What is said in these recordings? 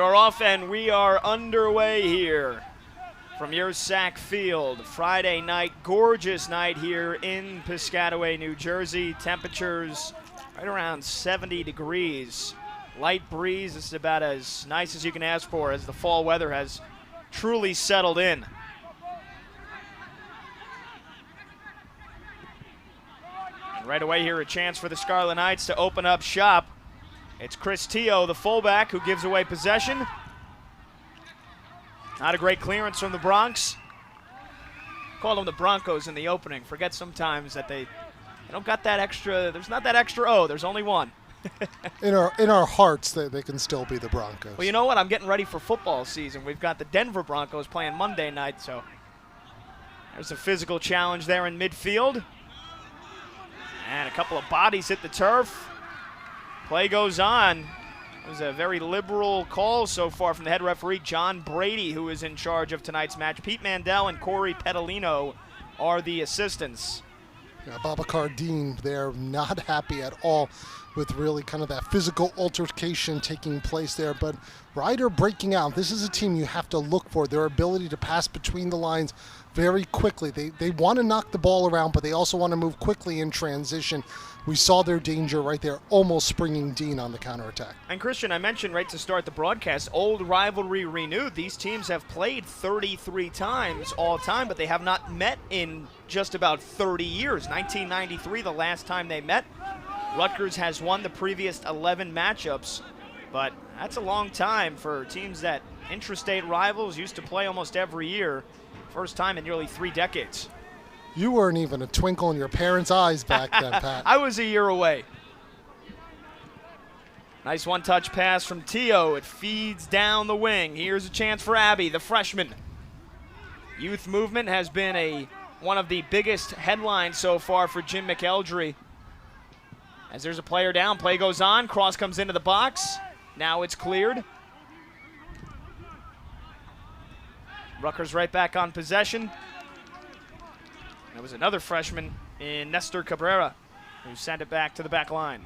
are off and we are underway here from your Sac Field. Friday night, gorgeous night here in Piscataway, New Jersey. Temperatures right around 70 degrees. Light breeze. This is about as nice as you can ask for as the fall weather has truly settled in. And right away here, a chance for the Scarlet Knights to open up shop. It's Chris Teo, the fullback, who gives away possession. Not a great clearance from the Bronx. Call them the Broncos in the opening. Forget sometimes that they don't got that extra. There's not that extra O. There's only one. in our hearts, they can still be the Broncos. Well, you know what? I'm getting ready for football season. We've got the Denver Broncos playing Monday night, so there's a physical challenge there in midfield. And a couple of bodies hit the turf. Play goes on. It was a very liberal call so far from the head referee, John Brady, who is in charge of tonight's match. Pete Mandel and Corey Petalino are the assistants. Yeah, Babacar Dean, they're not happy at all with really kind of that physical altercation taking place there. But Rider breaking out. This is a team you have to look for, their ability to pass between the lines very quickly. They want to knock the ball around, but they also want to move quickly in transition. We saw their danger right there, almost springing Dean on the counterattack. And Christian, I mentioned right to start the broadcast, old rivalry renewed. These teams have played 33 times all time, but they have not met in just about 30 years. 1993, the last time they met. Rutgers has won the previous 11 matchups, but that's a long time for teams that intrastate rivals used to play almost every year. First time in nearly 3 decades. You weren't even a twinkle in your parents' eyes back then, Pat. I was a year away. Nice one-touch pass from Teo. It feeds down the wing. Here's a chance for Abby, the freshman. Youth movement has been one of the biggest headlines so far for Jim McElderry. As there's a player down, play goes on. Cross comes into the box. Now it's cleared. Rutgers right back on possession. There was another freshman in Nestor Cabrera who sent it back to the back line.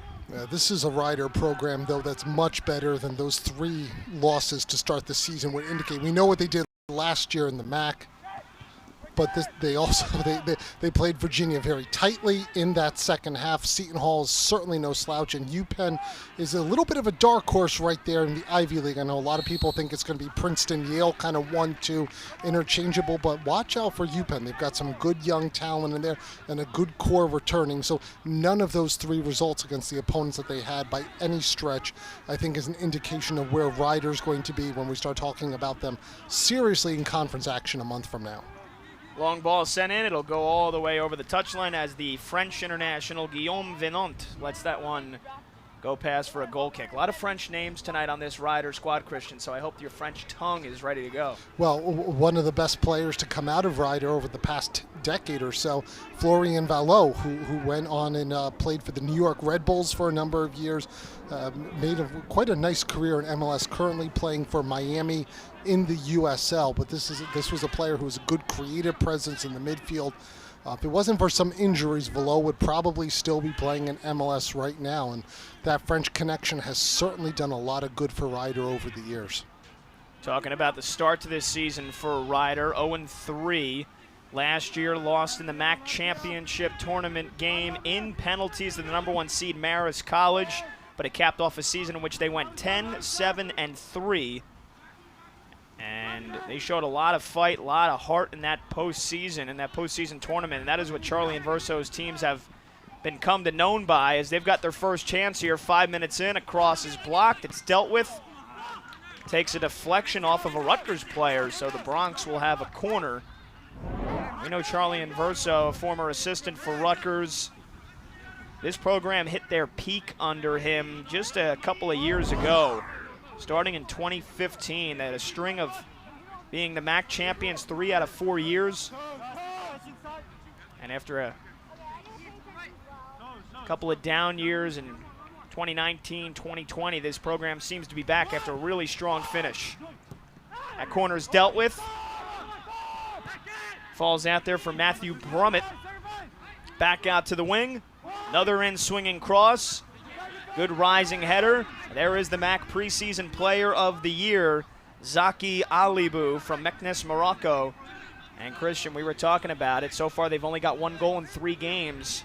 This is a Rider program, though, that's much better than those 3 losses to start the season would indicate. We know what they did last year in the MAC, but they also played Virginia very tightly in that second half. Seton Hall is certainly no slouch, and UPenn is a little bit of a dark horse right there in the Ivy League. I know a lot of people think it's going to be Princeton, Yale, kind of 1-2 interchangeable, but watch out for UPenn. They've got some good young talent in there and a good core returning. So none of those 3 results against the opponents that they had by any stretch, I think, is an indication of where Rider's going to be when we start talking about them seriously in conference action a month from now. Long ball sent in. It'll go all the way over the touchline as the French international Guillaume Venant lets that one go past for a goal kick. A lot of French names tonight on this Rider squad, Christian, so I hope your French tongue is ready to go. Well, one of the best players to come out of Rider over the past decade or so, Florian Valot, who went on and played for the New York Red Bulls for a number of years, made quite a nice career in MLS, currently playing for Miami in the USL. But this was a player who was a good creative presence in the midfield. If it wasn't for some injuries, Valot would probably still be playing in MLS right now, and that French connection has certainly done a lot of good for Rider over the years. Talking about the start to this season for Rider, 0-3. Last year, lost in the MAC championship tournament game in penalties to the number 1 seed Marist College, but it capped off a season in which they went 10-7-3. And they showed a lot of fight, a lot of heart in that postseason tournament, and that is what Charlie Inverso's teams have come to known by, as they've got their first chance here. 5 minutes in, a cross is blocked, it's dealt with. Takes a deflection off of a Rutgers player, so the Bronx will have a corner. We know Charlie Inverso, a former assistant for Rutgers. This program hit their peak under him just a couple of years ago. Starting in 2015, they had a string of being the MAC champions 3 out of 4 years. And after a couple of down years in 2019, 2020, this program seems to be back after a really strong finish. That corner is dealt with. Falls out there for Matthew Brummett. Back out to the wing. Another in-swinging cross. Good rising header. There is the MAC preseason player of the year, Zaki Alibu from Meknes, Morocco. And Christian, we were talking about it. So far, they've only got 1 goal in 3 games.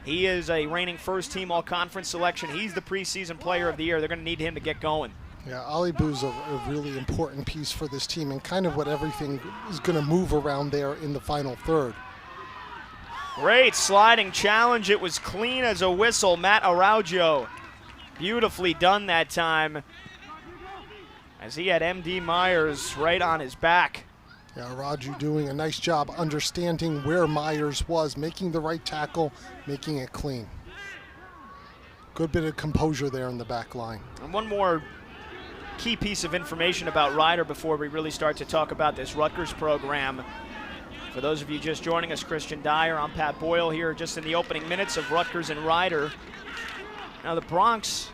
He is a reigning first-team all-conference selection. He's the preseason player of the year. They're going to need him to get going. Yeah, Alibu's a really important piece for this team and kind of what everything is going to move around there in the final third. Great sliding challenge. It was clean as a whistle. Matt Araujo, beautifully done that time, as he had MD Myers right on his back. Yeah, Araujo doing a nice job understanding where Myers was, making the right tackle, making it clean. Good bit of composure there in the back line. And one more key piece of information about Rider before we really start to talk about this Rutgers program. For those of you just joining us, Christian Dyer, I'm Pat Boyle here just in the opening minutes of Rutgers and Rider. Now the Bronx,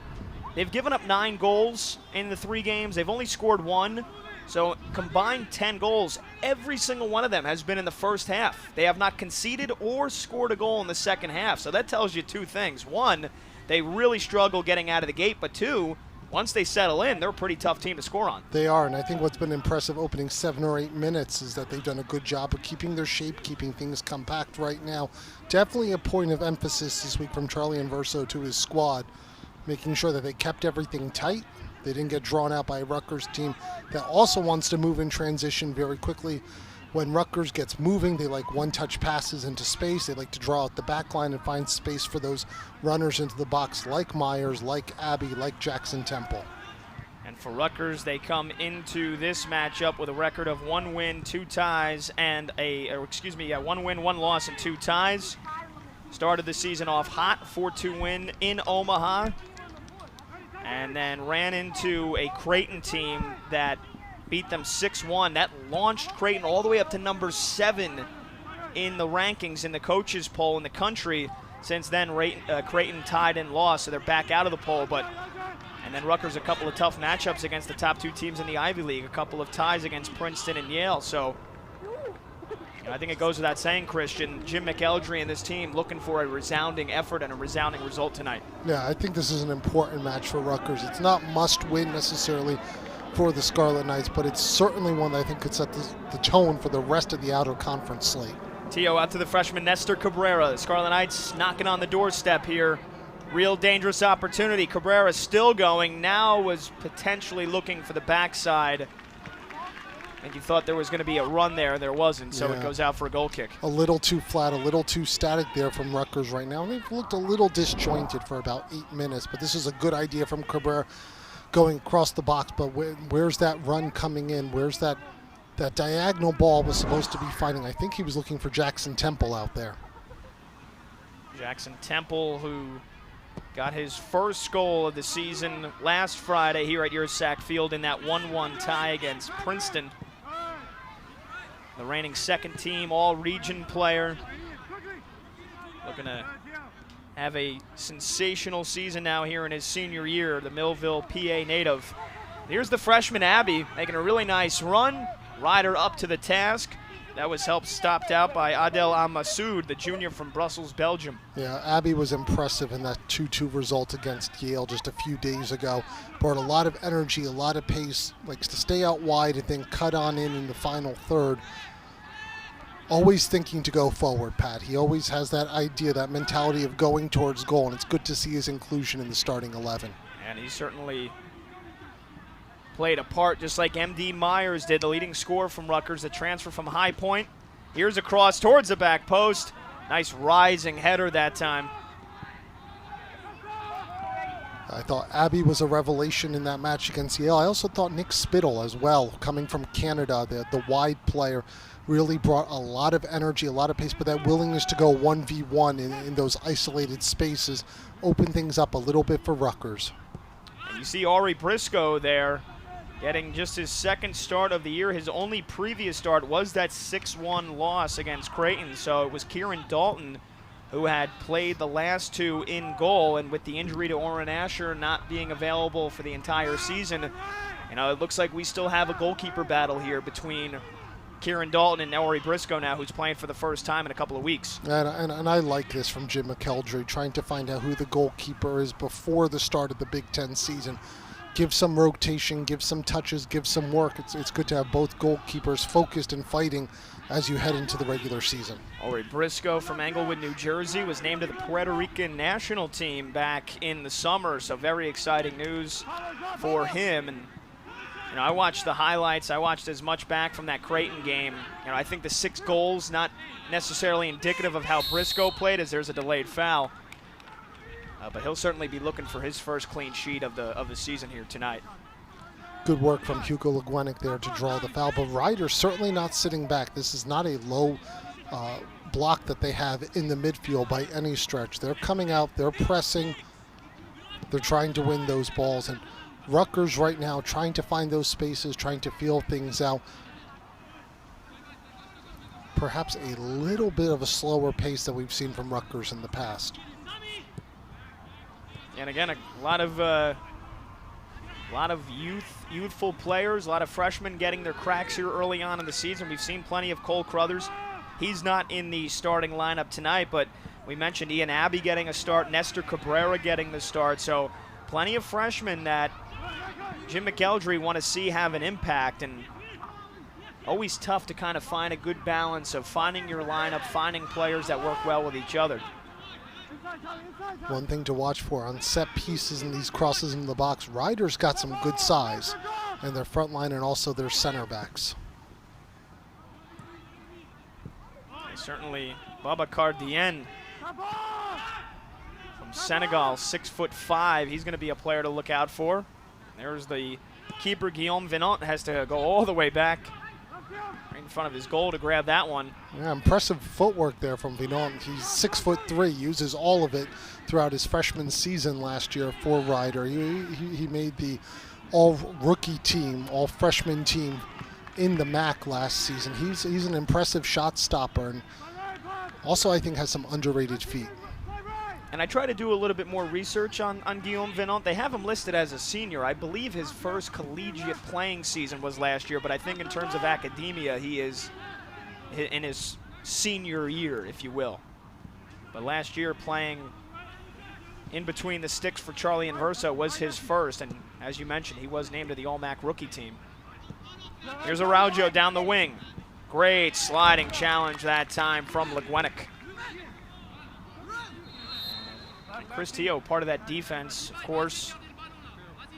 they've given up 9 goals in the 3 games. They've only scored 1. So combined 10 goals, every single one of them has been in the first half. They have not conceded or scored a goal in the second half. So that tells you 2 things. 1, they really struggle getting out of the gate, but 2, once they settle in, they're a pretty tough team to score on. They are, and I think what's been impressive opening 7 or 8 minutes is that they've done a good job of keeping their shape, keeping things compact right now. Definitely a point of emphasis this week from Charlie Inverso to his squad, making sure that they kept everything tight. They didn't get drawn out by a Rutgers team that also wants to move in transition very quickly. When Rutgers gets moving, they like one-touch passes into space. They like to draw out the back line and find space for those runners into the box like Myers, like Abbey, like Jackson Temple. And for Rutgers, they come into this matchup with a record of 1 win, 2 ties, and 1 win, 1 loss, and 2 ties. Started the season off hot, 4-2 win in Omaha. And then ran into a Creighton team that beat them 6-1. That launched Creighton all the way up to number 7 in the rankings in the coaches poll in the country. Since then, Creighton tied and lost, so they're back out of the poll. And then Rutgers, a couple of tough matchups against the top 2 teams in the Ivy League, a couple of ties against Princeton and Yale. So I think it goes without saying, Christian, Jim McElderry and this team looking for a resounding effort and a resounding result tonight. Yeah, I think this is an important match for Rutgers. It's not must-win necessarily for the Scarlet Knights, but it's certainly one that I think could set the tone for the rest of the out-of-conference slate. Tio out to the freshman Nestor Cabrera. The Scarlet Knights knocking on the doorstep here. Real dangerous opportunity. Cabrera still going. Now was potentially looking for the backside. And you thought there was going to be a run there. There wasn't, so it goes out for a goal kick. A little too flat, a little too static there from Rutgers right now. They've looked a little disjointed for about 8 minutes, but this is a good idea from Cabrera going across the box. But where's that run coming in? Where's that diagonal ball was supposed to be finding? I think he was looking for Jackson Temple out there. Jackson Temple, who got his first goal of the season last Friday here at Ursack Field in that 1-1 tie against Princeton. The reigning second-team all-region player. Looking to have a sensational season now here in his senior year, the Millville, PA native. Here's the freshman Abbey making a really nice run. Rider up to the task. That was helped stopped out by Adel Al-Masoud, the junior from Brussels, Belgium. Yeah, Abbey was impressive in that 2-2 result against Yale just a few days ago. Brought a lot of energy, a lot of pace, likes to stay out wide and then cut on in the final third. Always thinking to go forward, Pat. He always has that idea, that mentality of going towards goal, and it's good to see his inclusion in the starting 11. And he certainly played a part just like MD Myers did, the leading scorer from Rutgers, the transfer from High Point. Here's a cross towards the back post. Nice rising header that time. I thought Abbey was a revelation in that match against Yale. I also thought Nick Spittle as well, coming from Canada, the wide player, really brought a lot of energy, a lot of pace, but that willingness to go 1v1 in those isolated spaces opened things up a little bit for Rutgers. And you see Ari Briscoe there, getting just his second start of the year. His only previous start was that 6-1 loss against Creighton. So it was Kieran Dalton who had played the last 2 in goal, and with the injury to Orrin Asher not being available for the entire season, it looks like we still have a goalkeeper battle here between Kieran Dalton and Ori Briscoe now, who's playing for the first time in a couple of weeks. And I like this from Jim McElderry, trying to find out who the goalkeeper is before the start of the Big Ten season. Give some rotation, give some touches, give some work. It's good to have both goalkeepers focused and fighting as you head into the regular season. Ori Briscoe from Englewood, New Jersey, was named to the Puerto Rican national team back in the summer, so very exciting news for him. And I watched the highlights. I watched as much back from that Creighton game. I think the 6 goals, not necessarily indicative of how Briscoe played, as there's a delayed foul. But he'll certainly be looking for his first clean sheet of the season here tonight. Good work from Hugo Legwenick there to draw the foul, but Ryder's certainly not sitting back. This is not a low block that they have in the midfield by any stretch. They're coming out, they're pressing, they're trying to win those balls, and Rutgers right now trying to find those spaces, trying to feel things out. Perhaps a little bit of a slower pace than we've seen from Rutgers in the past. And again, a lot of youthful players, a lot of freshmen getting their cracks here early on in the season. We've seen plenty of Cole Crothers. He's not in the starting lineup tonight, but we mentioned Ian Abbey getting a start, Nestor Cabrera getting the start. So plenty of freshmen that Jim McElderry want to see have an impact, and always tough to kind of find a good balance of finding your lineup, finding players that work well with each other. One thing to watch for on set pieces and these crosses in the box, Ryder's got some good size in their front line and also their center backs. And certainly Babacar Dieng from Senegal, 6'5". He's going to be a player to look out for. There's the keeper, Guillaume Venant, has to go all the way back right in front of his goal to grab that one. Yeah, impressive footwork there from Venant. He's 6'3", uses all of it throughout his freshman season last year for Ryder. He made the all-rookie team, all-freshman team in the MAC last season. He's an impressive shot stopper, and also I think has some underrated feet. And I try to do a little bit more research on Guillaume Venant. They have him listed as a senior. I believe his first collegiate playing season was last year, but I think in terms of academia, he is in his senior year, if you will. But last year, playing in between the sticks for Charlie Inverso was his first, and as you mentioned, he was named to the All-MAC rookie team. Here's Araujo down the wing. Great sliding challenge that time from Legwenick. Chris Teo, part of that defense, of course.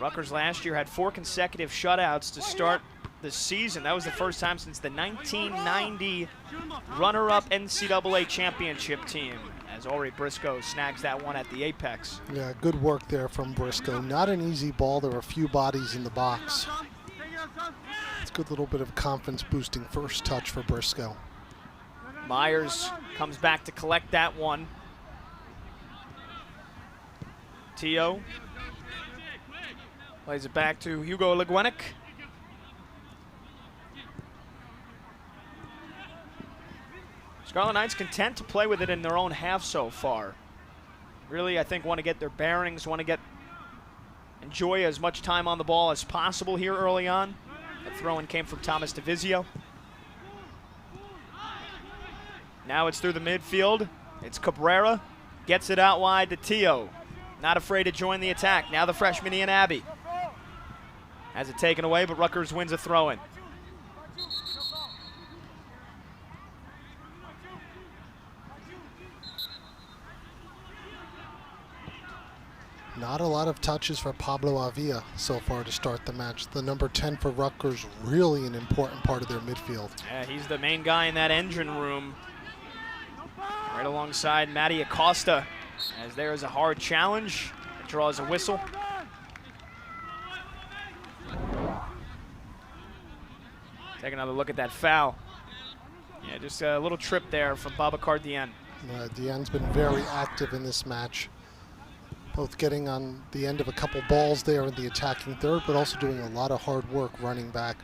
Rutgers last year had 4 consecutive shutouts to start the season. That was the first time since the 1990 runner-up NCAA championship team, as Ori Briscoe snags that one at the apex. Yeah, good work there from Briscoe. Not an easy ball. There were a few bodies in the box. It's a good little bit of confidence-boosting first touch for Briscoe. Myers comes back to collect that one. Teo plays it back to Hugo Legwenick. Scarlet Knights content to play with it in their own half so far. Really, I think want to get their bearings, want to enjoy as much time on the ball as possible here early on. The throw-in came from Thomas DeVizio. Now it's through the midfield. It's Cabrera. Gets it out wide to Teo. Not afraid to join the attack. Now the freshman Ian Abbey has it taken away, but Rutgers wins a throw-in. Not a lot of touches for Pablo Avila so far to start the match. The number 10 for Rutgers, really an important part of their midfield. Yeah, he's the main guy in that engine room. Right alongside Matty Acosta. As there is a hard challenge, it draws a whistle. Take another look at that foul. Yeah, just a little trip there from Babacar Dieng. Dien's been very active in this match, both getting on the end of a couple balls there in the attacking third, but also doing a lot of hard work running back.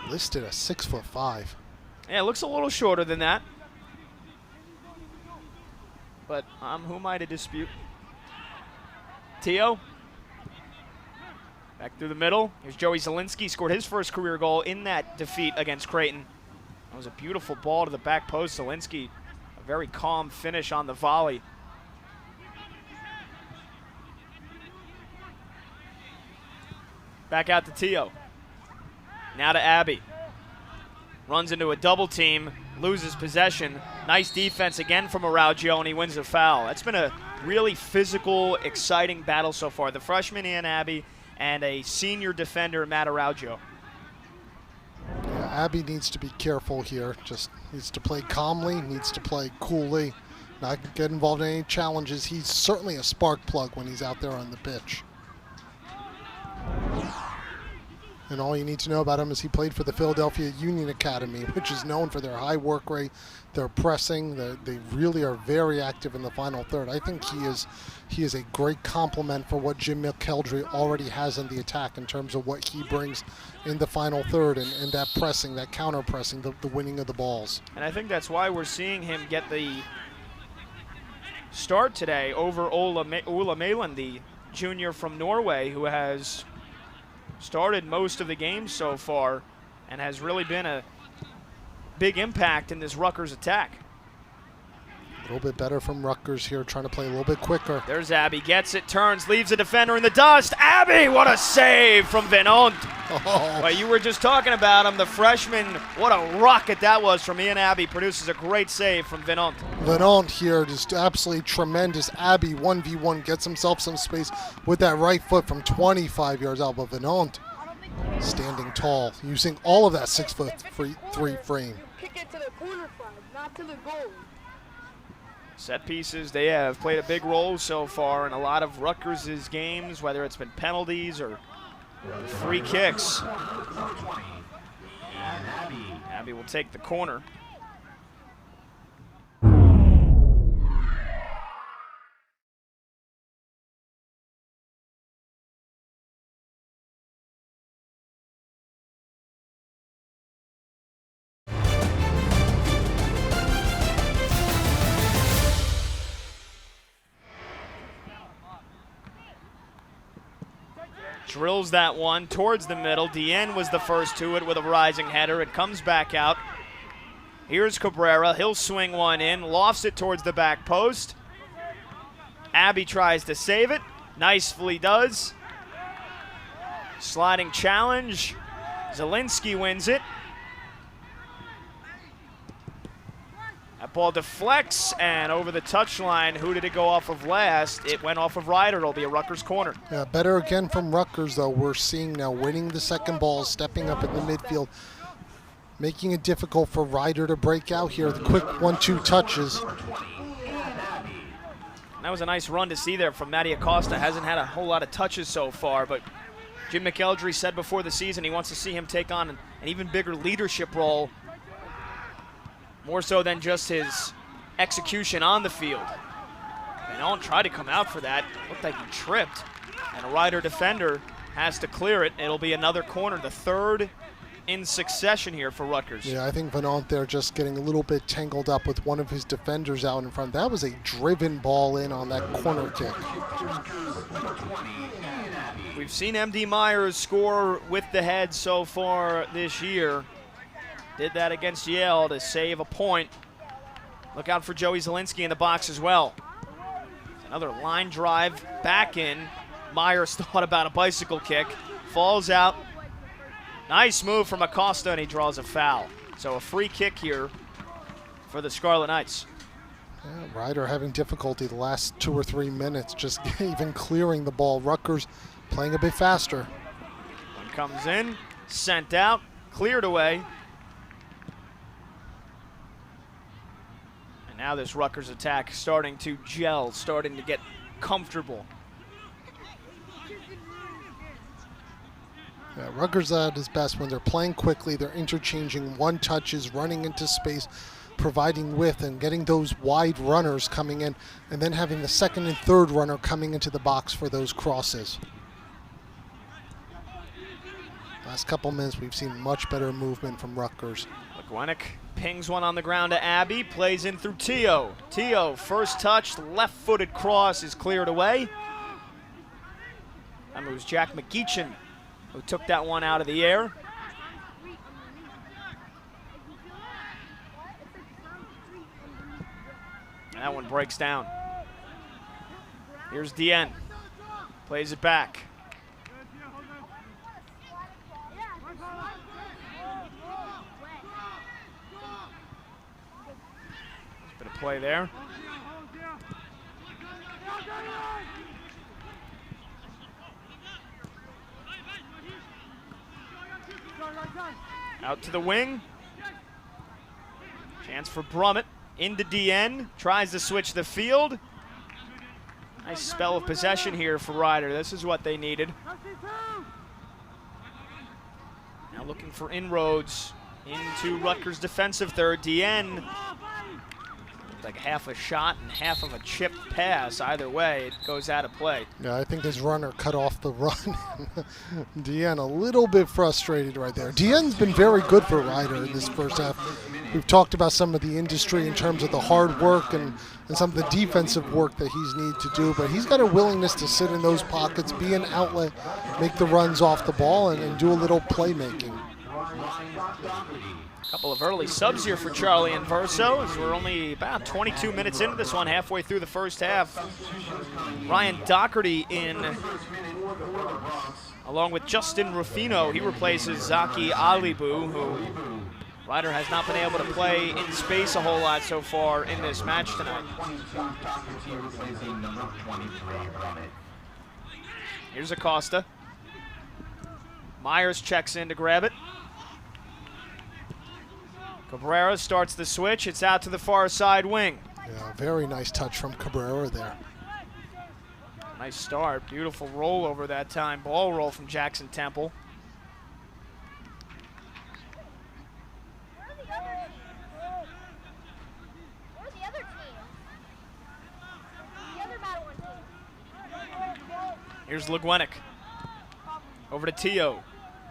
Listed at 6'5". Yeah, it looks a little shorter than that. but who am I to dispute? Tio. Back through the middle. Here's Joey Zielinski. Scored his first career goal in that defeat against Creighton. That was a beautiful ball to the back post. Zielinski, a very calm finish on the volley. Back out to Tio. Now to Abbey. Runs into a double team, loses possession. Nice defense again from Araujo, and he wins a foul. That's been a really physical, exciting battle so far. The freshman Ian Abbey and a senior defender, Matt Araujo. Yeah, Abbey needs to be careful here. Just needs to play calmly, needs to play coolly, not get involved in any challenges. He's certainly a spark plug when he's out there on the pitch. And all you need to know about him is he played for the Philadelphia Union Academy, which is known for their high work rate, their pressing. They really are very active in the final third. I think he is a great complement for what Jim McElderry already has in the attack in terms of what he brings in the final third and that pressing, that counter pressing, the winning of the balls. And I think that's why we're seeing him get the start today over Ola Malin, the junior from Norway, who has started most of the games so far and has really been a big impact in this Rutgers attack. A little bit better from Rutgers here, trying to play a little bit quicker. There's Abbey, gets it, turns, leaves a defender in the dust. Abbey, what a save from Venant. Oh. Well, you were just talking about him, the freshman. What a rocket that was from Ian Abbey. Produces a great save from Venant. Venant here, just absolutely tremendous. Abbey 1v1 gets himself some space with that right foot from 25 yards out. But Venant standing tall, using all of that 6'3" frame. Kick it to the corner flag, not to the goal. Set pieces, they have played a big role so far in a lot of Rutgers' games, whether it's been penalties or free kicks. Abbey will take the corner. Drills that one towards the middle. Dien was the first to it with a rising header. It comes back out. Here's Cabrera. He'll swing one in. Lofts it towards the back post. Abbey tries to save it. Nicely does. Sliding challenge. Zielinski wins it. That ball deflects, and over the touchline, who did it go off of last? It went off of Ryder. It'll be a Rutgers corner. Yeah, better again from Rutgers, though. We're seeing now winning the second ball, stepping up in the midfield, making it difficult for Ryder to break out here. The quick 1-2 touches. That was a nice run to see there from Matty Acosta. Hasn't had a whole lot of touches so far, but Jim McElderry said before the season he wants to see him take on an even bigger leadership role, more so than just his execution on the field. Venant tried to come out for that. Looked like he tripped. And a Ryder defender has to clear it. It'll be another corner, the third in succession here for Rutgers. Yeah, I think Venant there just getting a little bit tangled up with one of his defenders out in front. That was a driven ball in on that corner kick. We've seen MD Myers score with the head so far this year. Did that against Yale to save a point. Look out for Joey Zielinski in the box as well. Another line drive back in. Myers thought about a bicycle kick. Falls out. Nice move from Acosta, and he draws a foul. So a free kick here for the Scarlet Knights. Yeah, Ryder having difficulty the last 2 or 3 minutes just even clearing the ball. Rutgers playing a bit faster. One comes in, sent out, cleared away. And now this Rutgers attack starting to gel, starting to get comfortable. Yeah, Rutgers at his best when they're playing quickly, they're interchanging one touches, running into space, providing width and getting those wide runners coming in, and then having the second and third runner coming into the box for those crosses. Last couple minutes we've seen much better movement from Rutgers. Gwennick pings one on the ground to Abby, plays in through Tio. Tio, first touch, left-footed cross is cleared away. That moves Jack McGeechan, who took that one out of the air. And that one breaks down. Here's DN. Plays it back. Bit of play there. Out to the wing. Chance for Brummett. Into DN. Tries to switch the field. Nice spell of possession here for Rider. This is what they needed. Now looking for inroads into Rutgers' defensive third. DN. Looked like half a shot and half of a chipped pass. Either way, it goes out of play. Yeah, I think his runner cut off the run. DN a little bit frustrated right there. DN's been very good for Rider in this first half. We've talked about some of the industry in terms of the hard work and some of the defensive work that he's needed to do, but he's got a willingness to sit in those pockets, be an outlet, make the runs off the ball, and do a little playmaking. A couple of early subs here for Charlie and Verso, as we're only about 22 minutes into this one, halfway through the first half. Ryan Doherty in, along with Justin Rufino. He replaces Zaki Alibu, who Rider has not been able to play in space a whole lot so far in this match tonight. Here's Acosta. Myers checks in to grab it. Cabrera starts the switch. It's out to the far side wing. Yeah, very nice touch from Cabrera there. Nice start. Beautiful roll over that time. Ball roll from Jackson Temple. Here's LeGuenic. Over to Tio.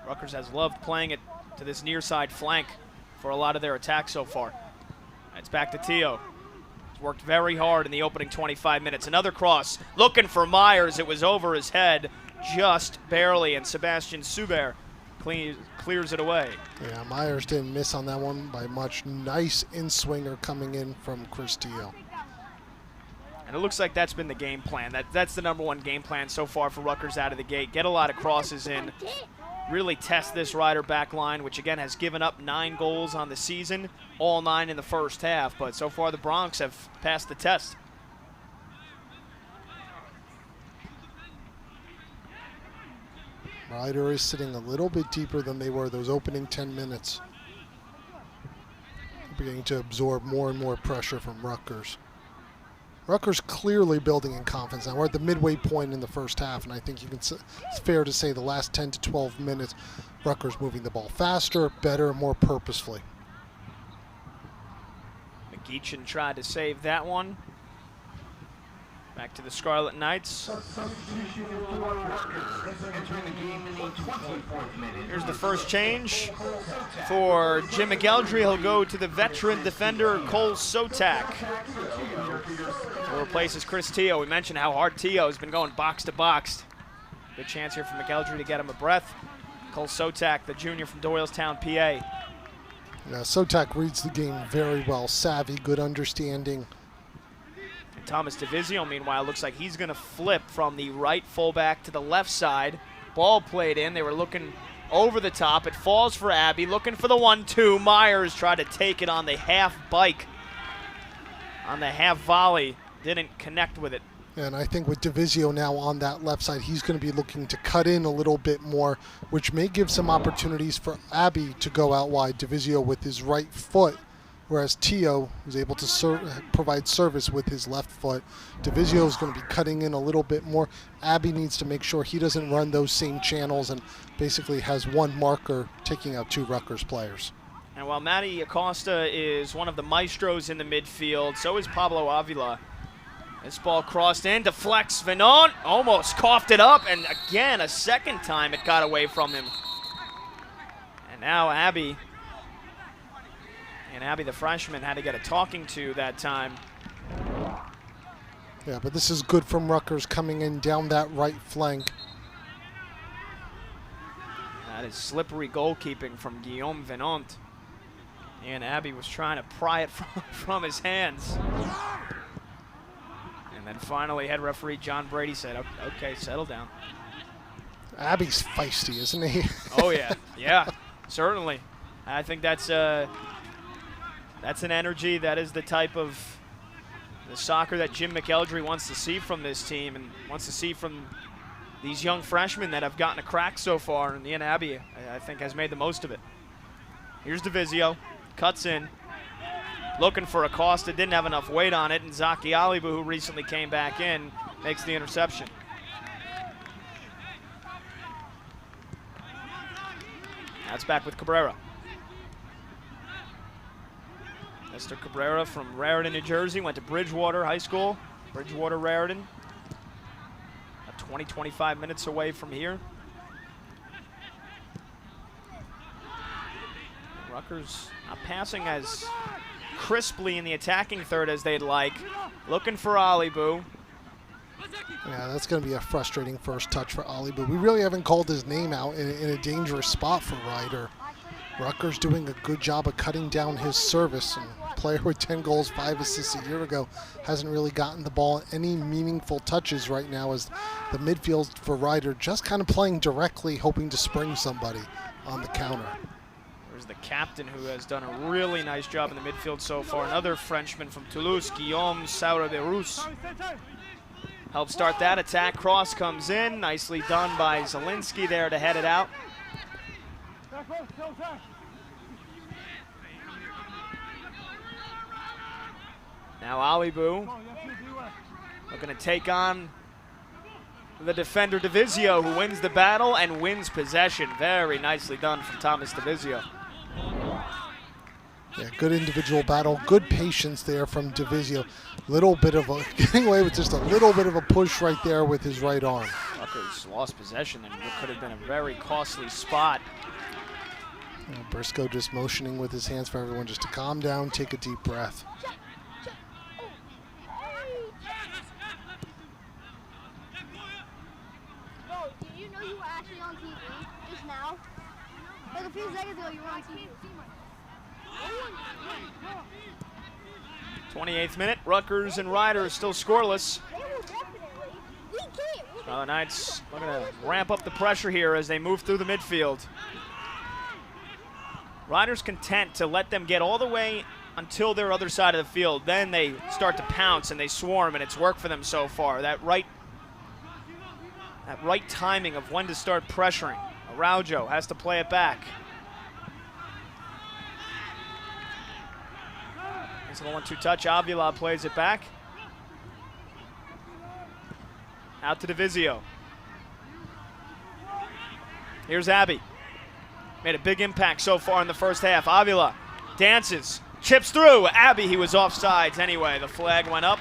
Rutgers has loved playing it to this near side flank for a lot of their attacks so far. It's back to Tio. He's worked very hard in the opening 25 minutes. Another cross. Looking for Myers. It was over his head just barely, and Sebastian Suber clears it away. Yeah, Myers didn't miss on that one by much. Nice in-swinger coming in from Chris Tio. And it looks like that's been the game plan. That's the number one game plan so far for Rutgers out of the gate. Get a lot of crosses in. Really test this Rider back line, which again has given up 9 goals on the season, all 9 in the first half. But so far the Bronx have passed the test. Rider is sitting a little bit deeper than they were those opening 10 minutes. Beginning to absorb more and more pressure from Rutgers. Rutgers clearly building in confidence. Now we're at the midway point in the first half, and I think it's fair to say the last 10 to 12 minutes, Rutgers moving the ball faster, better, more purposefully. McGeechan tried to save that one. Back to the Scarlet Knights. Here's the first change for Jim McElderry. He'll go to the veteran defender Cole Sotak, who replaces Chris Tio. We mentioned how hard Tio has been going box to box. Good chance here for McElderry to get him a breath. Cole Sotak, the junior from Doylestown, PA. Yeah, Sotak reads the game very well. Savvy, good understanding. And Thomas DeVizio, meanwhile, looks like he's going to flip from the right fullback to the left side. Ball played in. They were looking over the top. It falls for Abbey, looking for the 1-2. Myers tried to take it on the half bike, on the half volley. Didn't connect with it. And I think with DeVizio now on that left side, he's going to be looking to cut in a little bit more, which may give some opportunities for Abbey to go out wide. DeVizio with his right foot, whereas Tio was able to provide service with his left foot. DeVizio is going to be cutting in a little bit more. Abbey needs to make sure he doesn't run those same channels and basically has one marker taking out 2 Rutgers players. And while Matty Acosta is one of the maestros in the midfield, so is Pablo Avila. This ball crossed in, deflects. Venon almost coughed it up, and again, a second time it got away from him. And now Abbey And Abby, the freshman, had to get a talking to that time. Yeah, but this is good from Rutgers coming in down that right flank. That is slippery goalkeeping from Guillaume Venant. And Abby was trying to pry it from his hands. And then finally, head referee John Brady said, okay, settle down. Abby's feisty, isn't he? Oh, yeah. Yeah, certainly. I think that's an energy. That is the type of the soccer that Jim McElderry wants to see from this team and wants to see from these young freshmen that have gotten a crack so far. And Ian Abbey, I think, has made the most of it. Here's Divizio. Cuts in. Looking for Acosta. Didn't have enough weight on it. And Zaki Alibu, who recently came back in, makes the interception. That's back with Cabrera. Mr. Cabrera from Raritan, New Jersey, went to Bridgewater High School. Bridgewater, Raritan. 20-25 minutes away from here. Rutgers not passing as crisply in the attacking third as they'd like. Looking for Alibu. Yeah, that's going to be a frustrating first touch for Alibu. We really haven't called his name out in a dangerous spot for Ryder. Rutgers doing a good job of cutting down his service. And player with 10 goals, 5 assists a year ago hasn't really gotten the ball any meaningful touches right now as the midfield for Ryder just kind of playing directly, hoping to spring somebody on the counter. There's the captain who has done a really nice job in the midfield so far. Another Frenchman from Toulouse, Guillaume Sauer-Berus. Help start that attack. Cross comes in. Nicely done by Zielinski there to head it out. Now Alibu looking to take on the defender Divizio, who wins the battle and wins possession. Very nicely done from Thomas Divizio. Yeah, good individual battle, good patience there from Divizio. Little bit of a, getting away with just a little bit of a push right there with his right arm. Rutgers lost possession and what could have been a very costly spot. Briscoe just motioning with his hands for everyone just to calm down, take a deep breath. You know you were actually on TV just now? Like a few seconds ago you were on TV. 28th minute, Rutgers and Ryder still scoreless. Knights looking to ramp up the pressure here as they move through the midfield. Ryder's content to let them get all the way until their other side of the field. Then they start to pounce and they swarm, and it's worked for them so far. That right timing of when to start pressuring. Araujo has to play it back. It's a 1-2 touch. Avila plays it back. Out to Divizio. Here's Abbey. Made a big impact so far in the first half. Avila dances, chips through. Abbey, he was offsides anyway. The flag went up.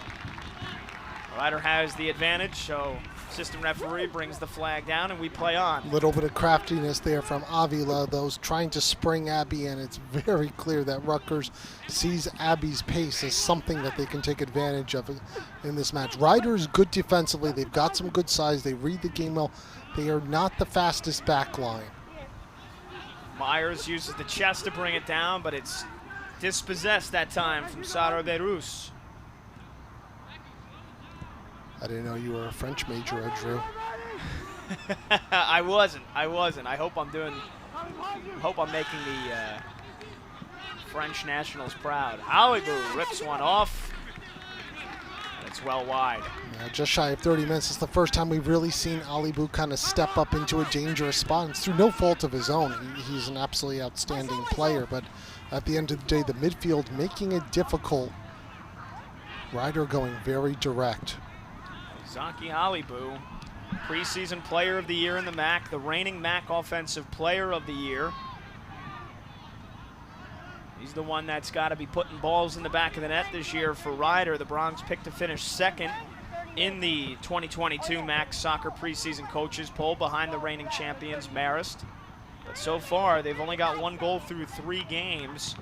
Ryder has the advantage, so assistant referee brings the flag down and we play on. A little bit of craftiness there from Avila, those trying to spring Abbey, and it's very clear that Rutgers sees Abbey's pace as something that they can take advantage of in this match. Ryder is good defensively. They've got some good size. They read the game well. They are not the fastest back line. Myers uses the chest to bring it down, but it's dispossessed that time from Sauer-Berus. I didn't know you were a French major, Drew. I wasn't. I hope I'm making the French nationals proud. Alibu rips one off. It's well wide. Yeah, just shy of 30 minutes. It's the first time we've really seen Alibu kind of step up into a dangerous spot. It's through no fault of his own. He's an absolutely outstanding player, but at the end of the day, the midfield making it difficult. Ryder going very direct. Zaki Alibu, preseason player of the year in the MAC, the reigning MAC offensive player of the year. He's the one that's got to be putting balls in the back of the net this year for Ryder. The Bronx picked to finish second in the 2022 MAC Soccer Preseason Coaches Poll behind the reigning champions, Marist. But so far, they've only got 1 goal through 3 games.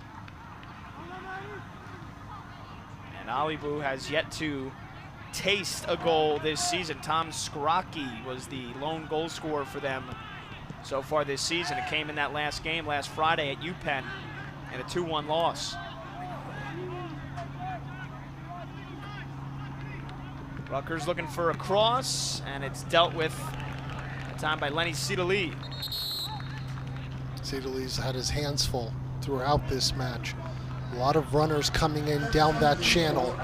And Alibu has yet to taste a goal this season. Tom Skrocki was the lone goal scorer for them so far this season. It came in that last game last Friday at UPenn and a 2-1 loss. Rutgers looking for a cross, and it's dealt with that time by Lenny Cedely. Cedely's had his hands full throughout this match. A lot of runners coming in down that channel.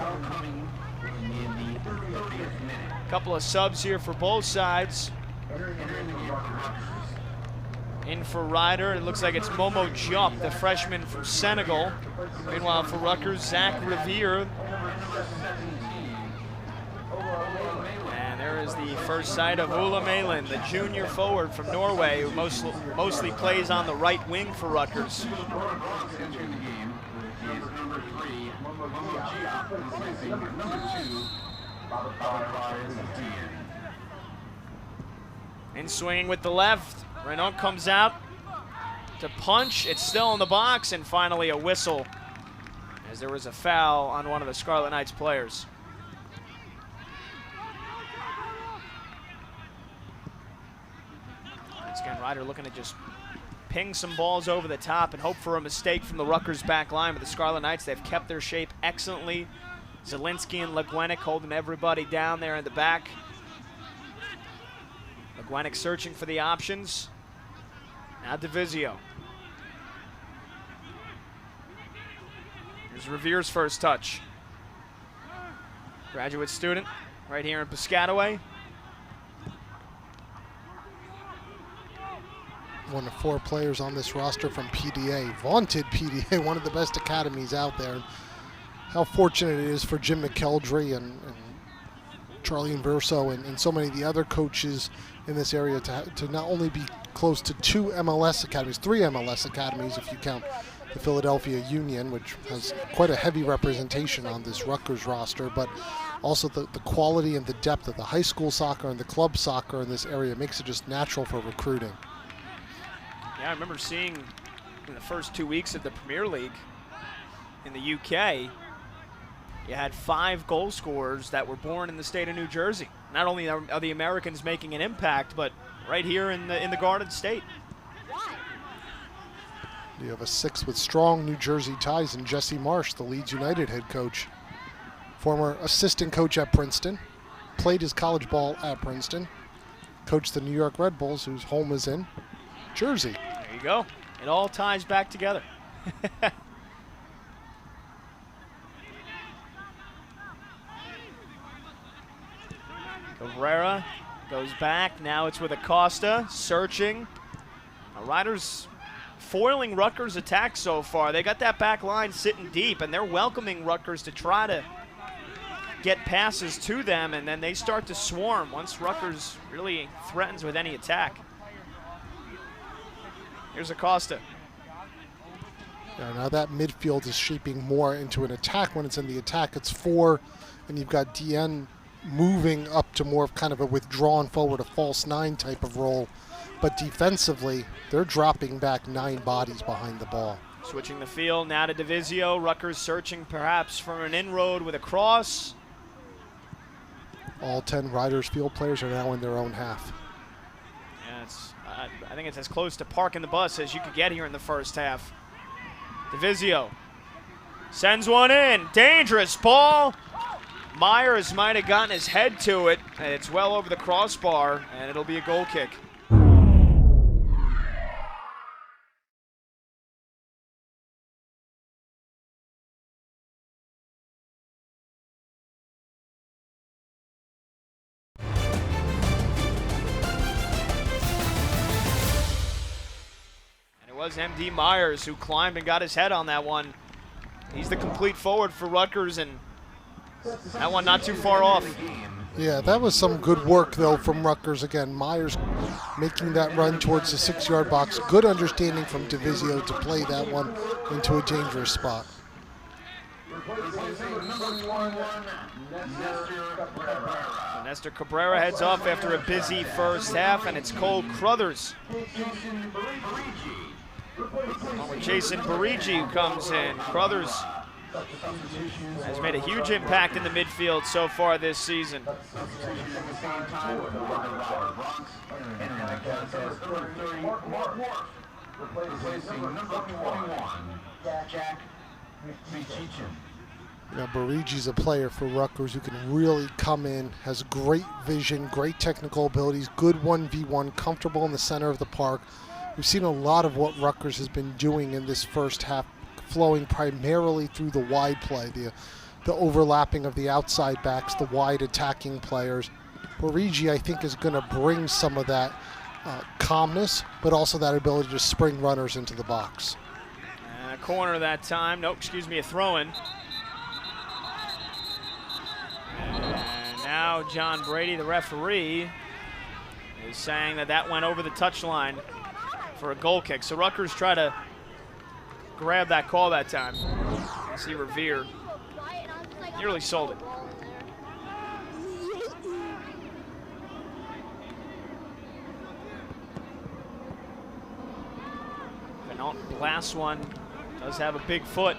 A couple of subs here for both sides. In for Ryder, it looks like it's Momo Diop, the freshman from Senegal. Meanwhile, for Rutgers, Zach Revere. And there is the first sight of Ola Malin, the junior forward from Norway, who mostly plays on the right wing for Rutgers. In swinging with the left, Renault comes out to punch. It's still in the box, and finally a whistle as there was a foul on one of the Scarlet Knights players. Once again, Ryder looking to just ping some balls over the top and hope for a mistake from the Rutgers back line. But the Scarlet Knights, they've kept their shape excellently. Zielinski and Legwenick holding everybody down there in the back. Legwenick searching for the options. Now DeVizio. Here's Revere's first touch. Graduate student right here in Piscataway. One of 4 players on this roster from PDA, vaunted PDA, one of the best academies out there. And how fortunate it is for Jim McKeldry and Charlie Inverso and so many of the other coaches in this area to not only be close to 2 MLS academies, 3 MLS academies if you count the Philadelphia Union, which has quite a heavy representation on this Rutgers roster, but also the quality and the depth of the high school soccer and the club soccer in this area makes it just natural for recruiting. Yeah, I remember seeing in the first 2 weeks of the Premier League in the UK, you had 5 goal scorers that were born in the state of New Jersey. Not only are the Americans making an impact, but right here in the Garden State. You have a 6th with strong New Jersey ties in Jesse Marsh, the Leeds United head coach. Former assistant coach at Princeton, played his college ball at Princeton, coached the New York Red Bulls, whose home is in Jersey. There you go. It all ties back together. Cabrera goes back. Now it's with Acosta, searching. Ryder's foiling Rutgers' attack so far. They got that back line sitting deep, and they're welcoming Rutgers to try to get passes to them, and then they start to swarm once Rutgers really threatens with any attack. Here's Acosta. Yeah, now that midfield is shaping more into an attack. When it's in the attack, it's 4, and you've got DN moving up to more of kind of a withdrawn forward, a false 9 type of role. But defensively, they're dropping back 9 bodies behind the ball. Switching the field now to DeVizio. Rutgers searching perhaps for an inroad with a cross. All 10 Riders field players are now in their own half. Yeah, I think it's as close to parking the bus as you could get here in the first half. DeVizio sends one in. Dangerous ball. Myers might have gotten his head to it. It's well over the crossbar, and it'll be a goal kick. It was MD Myers who climbed and got his head on that one. He's the complete forward for Rutgers, and that one not too far off. Yeah, that was some good work, though, from Rutgers. Again, Myers making that run towards the 6-yard box. Good understanding from DeVizio to play that one into a dangerous spot. So Nestor Cabrera heads off after a busy first half, and it's Cole Crothers. Jason Barigi who comes in. Crothers Has made a huge impact in the midfield so far this season. You know, B1G's a player for Rutgers who can really come in, has great vision, great technical abilities, good 1v1, comfortable in the center of the park. We've seen a lot of what Rutgers has been doing in this first half, flowing primarily through the wide play, the overlapping of the outside backs, the wide attacking players. B1G, I think, is going to bring some of that calmness, but also that ability to spring runners into the box. And a corner that time. Nope, excuse me, a throw-in. And now John Brady, the referee, is saying that that went over the touchline for a goal kick. So Rutgers try to grab that call that time. You see Revere nearly sold it. Venant blasts one, does have a big foot.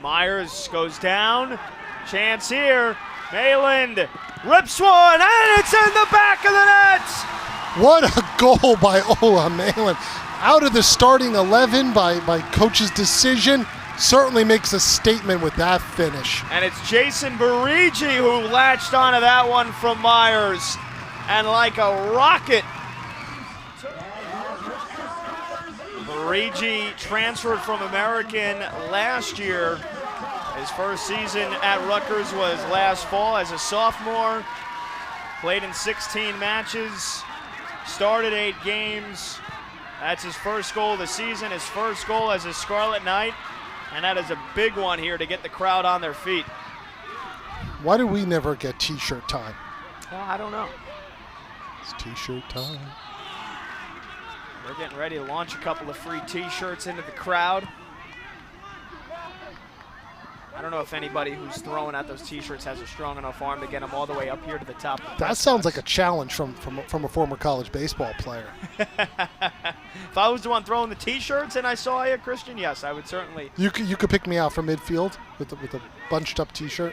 Myers goes down, chance here. Mayland rips one, and it's in the back of the net! What a goal by Ola Mayland. Out of the starting 11 by coach's decision. Certainly makes a statement with that finish. And it's Jason B1G who latched onto that one from Myers. And like a rocket, B1G transferred from American last year. His first season at Rutgers was last fall as a sophomore. Played in 16 matches, started 8 games. That's his first goal of the season, his first goal as a Scarlet Knight. And that is a big one here to get the crowd on their feet. Why do we never get t-shirt time? Well, I don't know. It's t-shirt time. We're getting ready to launch a couple of free t-shirts into the crowd. I don't know if anybody who's throwing out those t-shirts has a strong enough arm to get them all the way up here to the top. That sounds like a challenge from a former college baseball player. If I was the one throwing the t-shirts and I saw you, Christian, yes, I would certainly. You could pick me out for midfield with a bunched up t-shirt.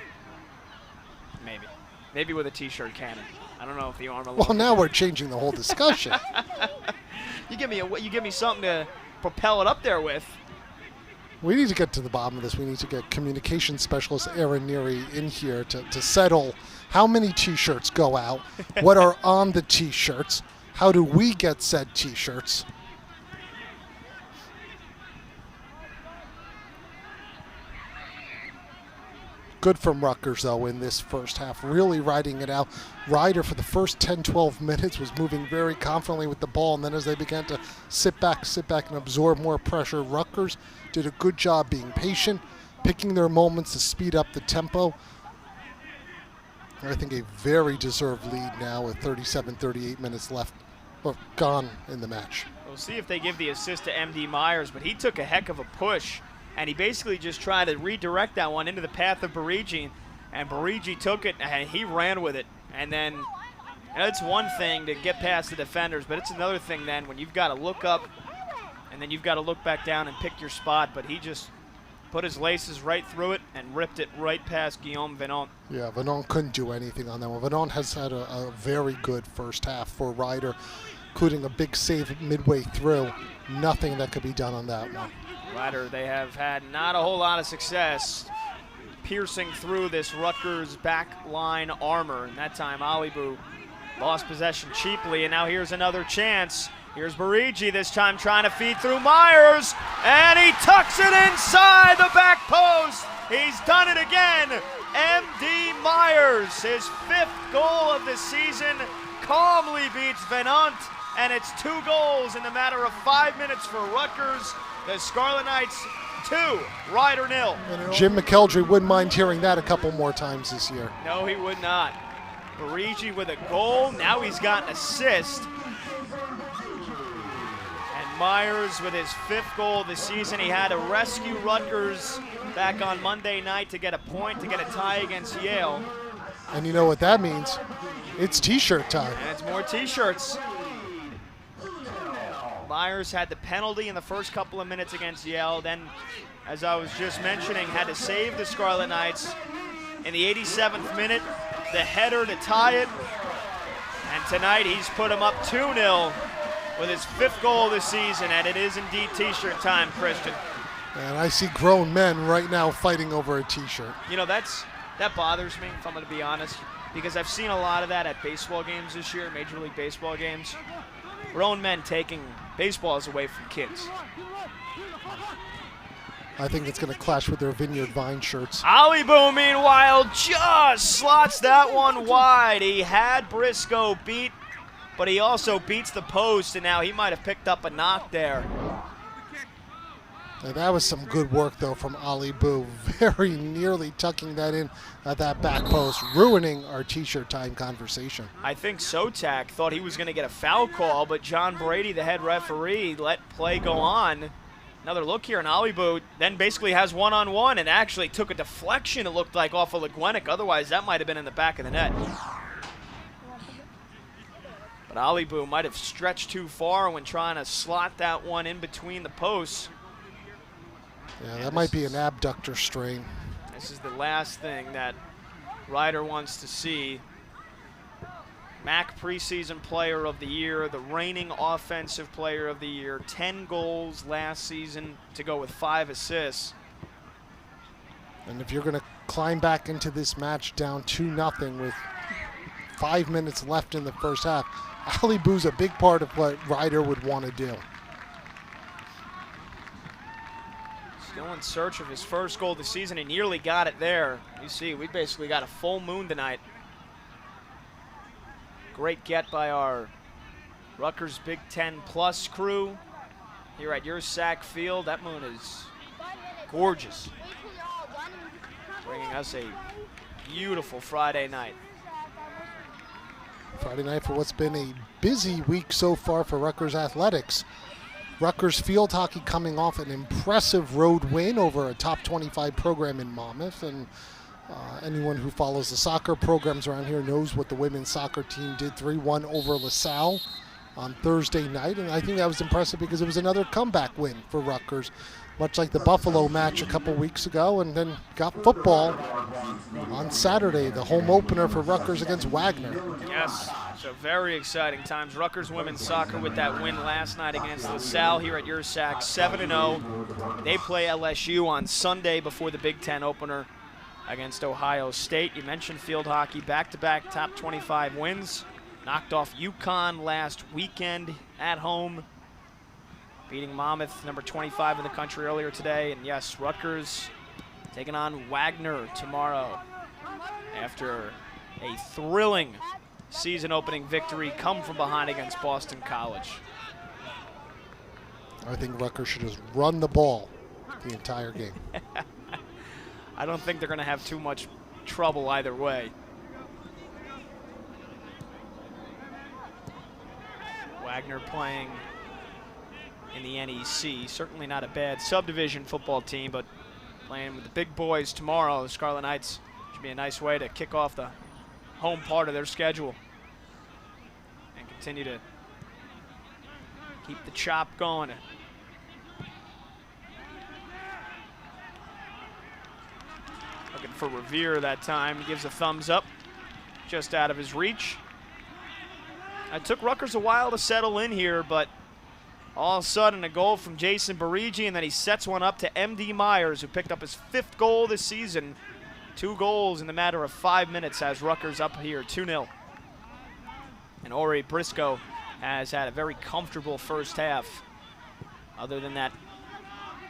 Maybe with a t-shirt cannon. I don't know if the arm alone. Well, now we're changing the whole discussion. You give me something to propel it up there with. We need to get to the bottom of this. We need to get communication specialist Aaron Neary in here to settle how many t-shirts go out, what are on the t-shirts, how do we get said t-shirts. Good from Rutgers, though, in this first half, really riding it out. Ryder, for the first 10-12 minutes, was moving very confidently with the ball, and then as they began to sit back and absorb more pressure, Rutgers did a good job being patient, picking their moments to speed up the tempo. I think a very deserved lead now with 37-38 minutes left, or gone in the match. We'll see if they give the assist to M.D. Myers, but he took a heck of a push. And he basically just tried to redirect that one into the path of B1G, and B1G took it and he ran with it. And then it's one thing to get past the defenders, but it's another thing then when you've got to look up and then you've got to look back down and pick your spot. But he just put his laces right through it and ripped it right past Guillaume Venant. Yeah, Venant couldn't do anything on that one. Venant has had a very good first half for Ryder, including a big save midway through. Nothing that could be done on that one. Ryder, they have had not a whole lot of success piercing through this Rutgers back line armor. And that time, Alibu lost possession cheaply, and now here's another chance. Here's B1G this time trying to feed through Myers, and he tucks it inside the back post. He's done it again. M.D. Myers, his 5th goal of the season, calmly beats Venant, and it's 2 goals in the matter of 5 minutes for Rutgers. The Scarlet Knights 2, Ryder 0. Jim McKeldry wouldn't mind hearing that a couple more times this year. No, he would not. B1G with a goal. Now he's got an assist. And Myers with his 5th goal of the season. He had to rescue Rutgers back on Monday night to get a point, to get a tie against Yale. And you know what that means? It's t-shirt time. And it's more t-shirts. Myers had the penalty in the first couple of minutes against Yale. Then, as I was just mentioning, had to save the Scarlet Knights in the 87th minute, the header to tie it. And tonight he's put him up 2-0 with his 5th goal this season, and it is indeed T-shirt time, Christian. And I see grown men right now fighting over a T-shirt. You know, that bothers me, if I'm going to be honest, because I've seen a lot of that at baseball games this year, Major League Baseball games. Grown men taking baseballs away from kids. I think it's going to clash with their Vineyard Vine shirts. Alibu, meanwhile, just slots that one wide. He had Briscoe beat, but he also beats the post, and now he might have picked up a knock there. Now that was some good work, though, from Ali Boo. Very nearly tucking that in at that back post, ruining our T-shirt time conversation. I think Sotak thought he was going to get a foul call, but John Brady, the head referee, let play go on. Another look here, and Alibu then basically has one-on-one and actually took a deflection, it looked like, off of Legwenick. Otherwise, that might have been in the back of the net. But Alibu might have stretched too far when trying to slot that one in between the posts. Yeah, that might be an abductor strain. This is the last thing that Ryder wants to see. MAC preseason player of the year, the reigning offensive player of the year, 10 goals last season to go with 5 assists. And if you're going to climb back into this match down 2-0 with 5 minutes left in the first half, Ali Boo's a big part of what Ryder would want to do. Still in search of his first goal of the season. He nearly got it there. You see, we basically got a full moon tonight. Great get by our Rutgers Big Ten Plus crew here at your Sack Field. That moon is gorgeous, bringing us a beautiful Friday night. Friday night for what's been a busy week so far for Rutgers athletics. Rutgers field hockey coming off an impressive road win over a top 25 program in Monmouth, and anyone who follows the soccer programs around here knows what the women's soccer team did 3-1 over LaSalle on Thursday night, and I think that was impressive because it was another comeback win for Rutgers, much like the Buffalo match a couple weeks ago, and then got football on Saturday, the home opener for Rutgers against Wagner. Yes, so very exciting times. Rutgers women's soccer with that win last night against LaSalle here at your Sack, 7-0. They play LSU on Sunday before the Big Ten opener against Ohio State. You mentioned field hockey, back-to-back top 25 wins. Knocked off UConn last weekend at home, beating Monmouth, number 25 in the country, earlier today. And yes, Rutgers taking on Wagner tomorrow after a thrilling season-opening victory come from behind against Boston College. I think Rutgers should just run the ball the entire game. I don't think they're going to have too much trouble either way. Wagner playing in the NEC. Certainly not a bad subdivision football team, but playing with the big boys tomorrow, the Scarlet Knights, should be a nice way to kick off the home part of their schedule and continue to keep the chop going. Looking for Revere that time. He gives a thumbs up, just out of his reach. It took Rutgers a while to settle in here, but all of a sudden a goal from Jason Barigi, and then he sets one up to M.D. Myers, who picked up his 5th goal this season. 2 goals in the matter of 5 minutes has Rutgers up here, 2-0. And Ori Briscoe has had a very comfortable first half, other than that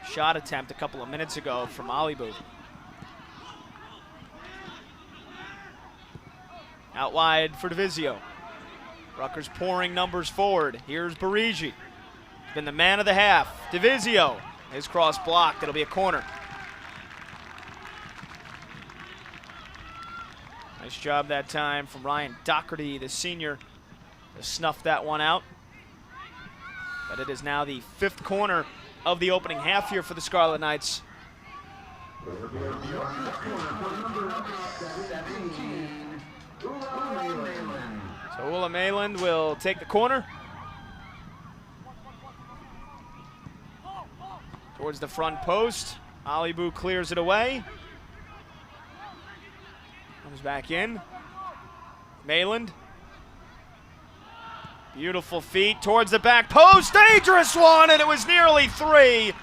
shot attempt a couple of minutes ago from Alibu. Out wide for Divizio. Rutgers pouring numbers forward. Here's Barigi. Been the man of the half. Divizio. His cross blocked. It'll be a corner. Nice job that time from Ryan Doherty, the senior, to snuff that one out. But it is now the 5th corner of the opening half here for the Scarlet Knights. So Ulla Mayland will take the corner. Towards the front post. Alibu clears it away. Comes back in. Mayland. Beautiful feet towards the back post. Dangerous one, and it was nearly 3.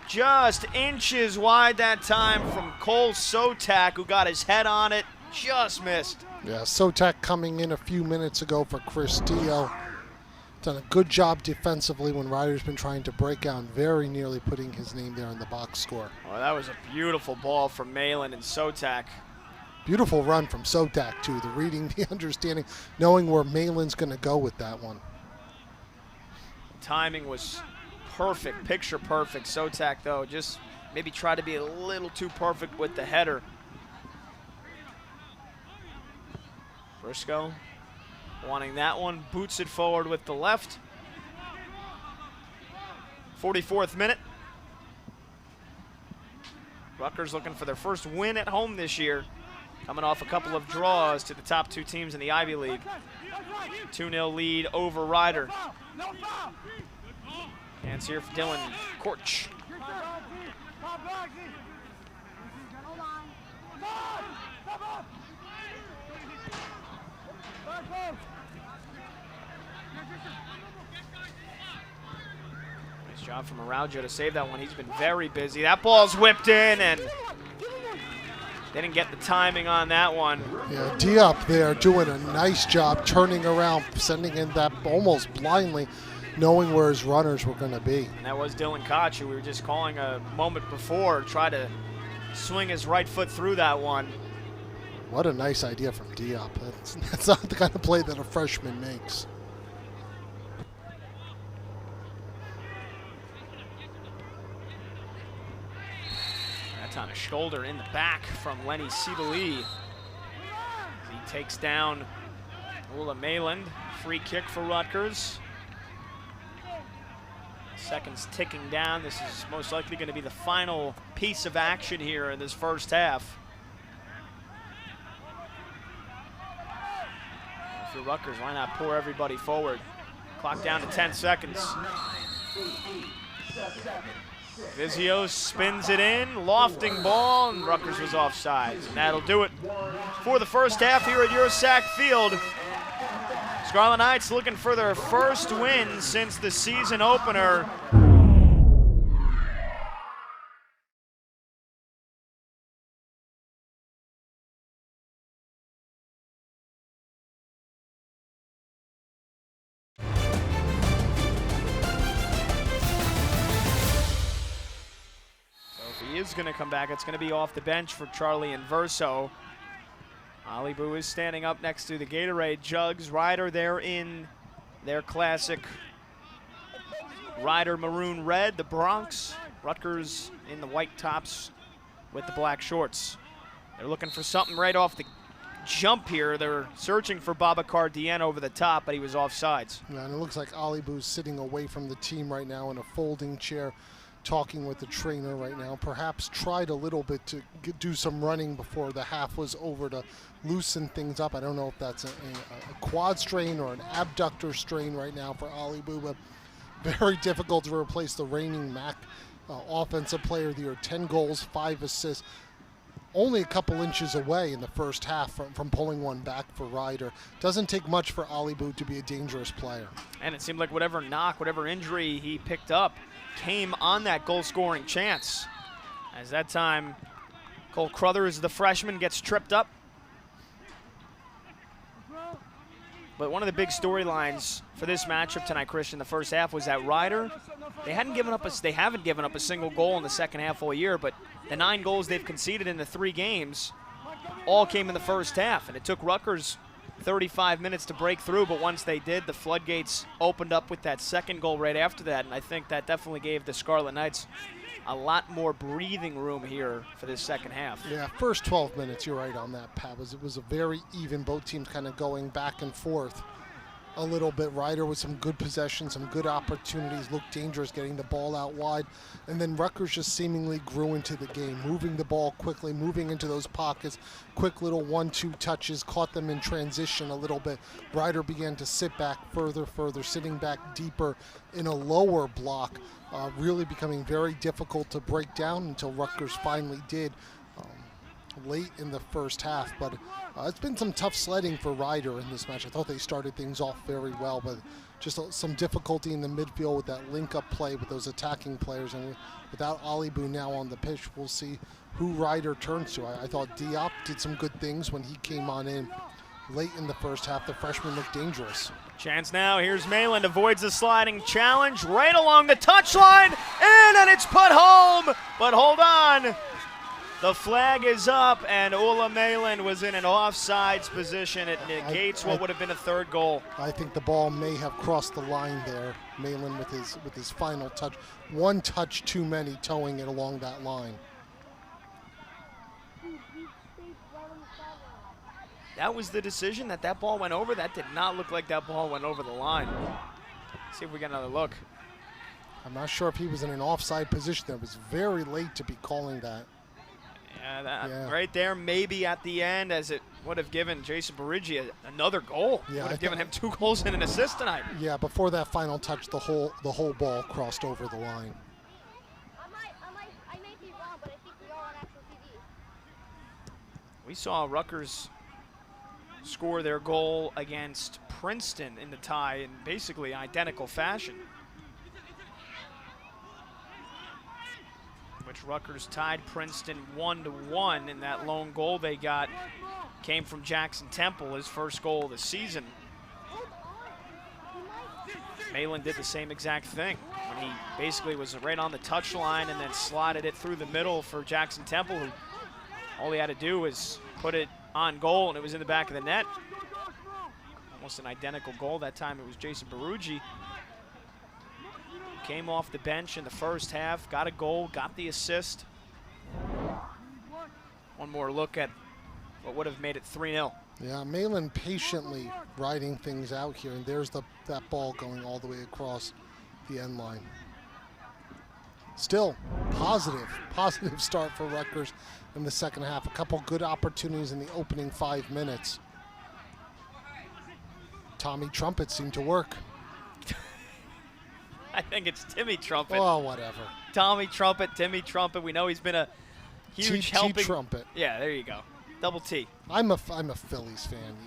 Just inches wide that time from Cole Sotak, who got his head on it. Just missed. Yeah, Sotak coming in a few minutes ago for Chris Dio. Done a good job defensively when Ryder's been trying to break out, very nearly putting his name there in the box score. Oh, that was a beautiful ball from Mayland and Sotak. Beautiful run from Sotak, too. The reading, the understanding, knowing where Mayland's going to go with that one. Timing was perfect, picture perfect. Sotak, though, just maybe try to be a little too perfect with the header. Briscoe wanting that one, boots it forward with the left. 44th minute. Rutgers looking for their first win at home this year, coming off a couple of draws to the top 2 teams in the Ivy League. 2-0 lead over Rider. Hands here for Dylan Korch. Nice job from Araujo to save that one. He's been very busy. That ball's whipped in, and they didn't get the timing on that one. Yeah, Diop there doing a nice job turning around, sending in that almost blindly, knowing where his runners were going to be. And that was Dylan Koch, who we were just calling a moment before, try to swing his right foot through that one. What a nice idea from Diop. That's not the kind of play that a freshman makes. That time a shoulder in the back from Lenny Siebeli. He takes down Ula Mayland. Free kick for Rutgers. Seconds ticking down. This is most likely going to be the final piece of action here in this first half. If you're Rutgers, why not pour everybody forward? Clock down to 10 seconds. Vizio spins it in, lofting ball, and Rutgers was offsides. And that'll do it for the first half here at Ursack Field. Scarlet Knights looking for their first win since the season opener. Is going to come back. It's going to be off the bench for Charlie and Verso. Alibu is standing up next to the Gatorade jugs. Rider there in their classic Rider maroon red, the Bronx. Rutgers in the white tops with the black shorts. They're looking for something right off the jump here. They're searching for Babacar Dieng over the top, but he was offsides. Yeah, and it looks like Alibu's sitting away from the team right now in a folding chair, talking with the trainer right now. Perhaps tried a little bit to do some running before the half was over to loosen things up. I don't know if that's a quad strain or an abductor strain right now for Alibu, but very difficult to replace the reigning MAC offensive player of the year. 10 goals, 5 assists. Only a couple inches away in the first half from pulling one back for Rider. Doesn't take much for Alibu to be a dangerous player. And it seemed like whatever knock, whatever injury he picked up came on that goal-scoring chance. As that time, Cole Crothers, the freshman, gets tripped up. But one of the big storylines for this matchup tonight, Christian, the first half was that Rider, they haven't given up a single goal in the second half all year, but the 9 goals they've conceded in the 3 games all came in the first half, and it took Rutgers 35 minutes to break through, but once they did, the floodgates opened up with that second goal right after that, and I think that definitely gave the Scarlet Knights a lot more breathing room here for this second half. Yeah, first 12 minutes, you're right on that, Pat. It was a very even, both teams kind of going back and forth. a little bit. Ryder with some good possession, some good opportunities, looked dangerous getting the ball out wide. And then Rutgers just seemingly grew into the game, moving the ball quickly, moving into those pockets, quick little 1-2 touches, caught them in transition a little bit. Ryder began to sit back further, sitting back deeper in a lower block, really becoming very difficult to break down until Rutgers finally did. Late in the first half, but it's been some tough sledding for Ryder in this match. I thought they started things off very well, but just some difficulty in the midfield with that link-up play with those attacking players, and without Alibu now on the pitch, we'll see who Ryder turns to. I thought Diop did some good things when he came on in late in the first half. The freshman looked dangerous. Chance now. Here's Malin, avoids the sliding challenge right along the touchline, in, and it's put home, but hold on. The flag is up, and Ula Malin was in an offsides position. It negates what would have been a third goal. I think the ball may have crossed the line there. Malin with his final touch. One touch too many, towing it along that line. That was the decision, that ball went over. That did not look like that ball went over the line. Let's see if we get another look. I'm not sure if he was in an offside position. It was very late to be calling that. Yeah, right there, maybe at the end, as it would have given Jason Barigi another goal. Yeah, would have given him 2 goals and an assist tonight. Yeah, before that final touch, the whole ball crossed over the line. I may be wrong, but I think we are on actual TV. We saw Rutgers score their goal against Princeton in the tie in basically identical fashion, which Rutgers tied Princeton 1-1, and that lone goal they got came from Jackson Temple, his first goal of the season. Malin did the same exact thing when he basically was right on the touchline and then slotted it through the middle for Jackson Temple, who all he had to do was put it on goal, and it was in the back of the net. Almost an identical goal. That time it was Jason Baruggi. Came off the bench in the first half, got a goal, got the assist. One more look at what would have made it 3-0. Yeah, Malin patiently riding things out here, and there's that ball going all the way across the end line. Still, positive start for Rutgers in the second half. A couple good opportunities in the opening 5 minutes. Tommy Trumpet seemed to work. I think it's Timmy Trumpet. Oh, whatever. Tommy Trumpet, Timmy Trumpet. We know he's been a huge helping. Trumpet. Yeah, there you go. Double T. I'm a Phillies fan.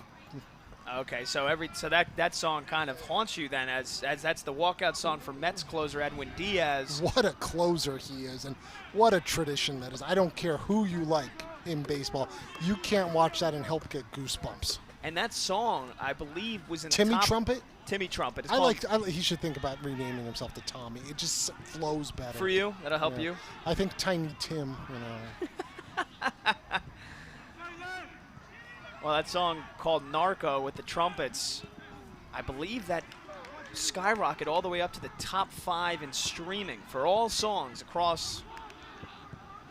Okay, so that song kind of haunts you then, as that's the walkout song for Mets closer Edwin Diaz. What a closer he is, and what a tradition that is. I don't care who you like in baseball. You can't watch that and help get goosebumps. And that song, I believe, was in Timmy the top. Trumpet? Timmy Trumpet. He should think about renaming himself to Tommy. It just flows better. For you? That'll help you? I think Tiny Tim, you know. Well, that song called Narco with the trumpets, I believe that skyrocketed all the way up to the top 5 in streaming for all songs across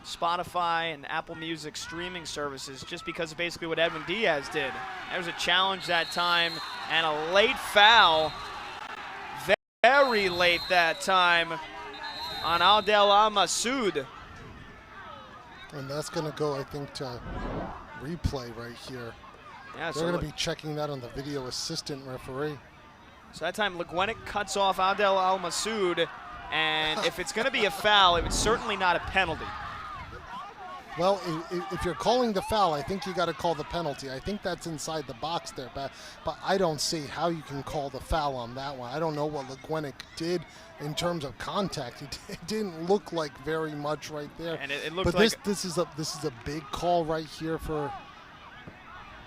Spotify and Apple Music streaming services, just because of basically what Edwin Diaz did. There was a challenge that time and a late foul, very late that time, on Adel Al-Masoud. And that's going to go, I think, to replay right here. Yeah, They're going to be checking that on the video assistant referee. So that time, Legwenick cuts off Adel Al-Masoud, and if it's going to be a foul, it was certainly not a penalty. Well, if you're calling the foul, I think you got to call the penalty. I think that's inside the box there, but I don't see how you can call the foul on that one. I don't know what Legwenick did in terms of contact. It didn't look like very much right there. And it looked but this is a big call right here for.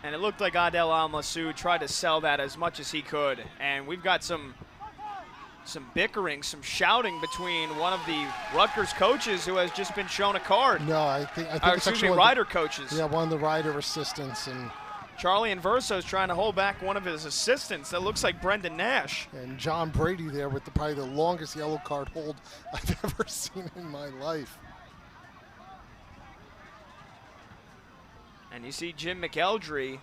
And it looked like Adel Al-Masoud tried to sell that as much as he could, and we've got some bickering, some shouting between one of the Rutgers coaches who has just been shown a card. No, I think it's excuse me, Ryder coaches. Yeah, one of the Ryder assistants, and Charlie Inverso is trying to hold back one of his assistants. That looks like Brendan Nash. And John Brady there with probably the longest yellow card hold I've ever seen in my life. And you see Jim McElderry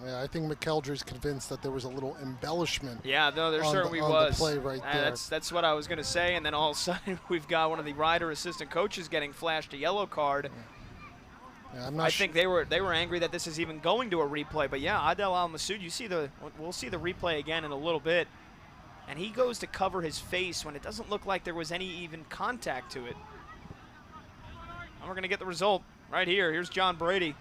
Yeah, I think McElderry's convinced that there was a little embellishment. Yeah, no, there certainly on was. The play right there. That's what I was going to say. And then all of a sudden, we've got one of the Rider assistant coaches getting flashed a yellow card. Yeah, I'm not I think they were angry that this is even going to a replay. But yeah, Adel Al-Masoud, we'll see the replay again in a little bit. And he goes to cover his face when it doesn't look like there was any even contact to it. And we're going to get the result right here. Here's John Brady.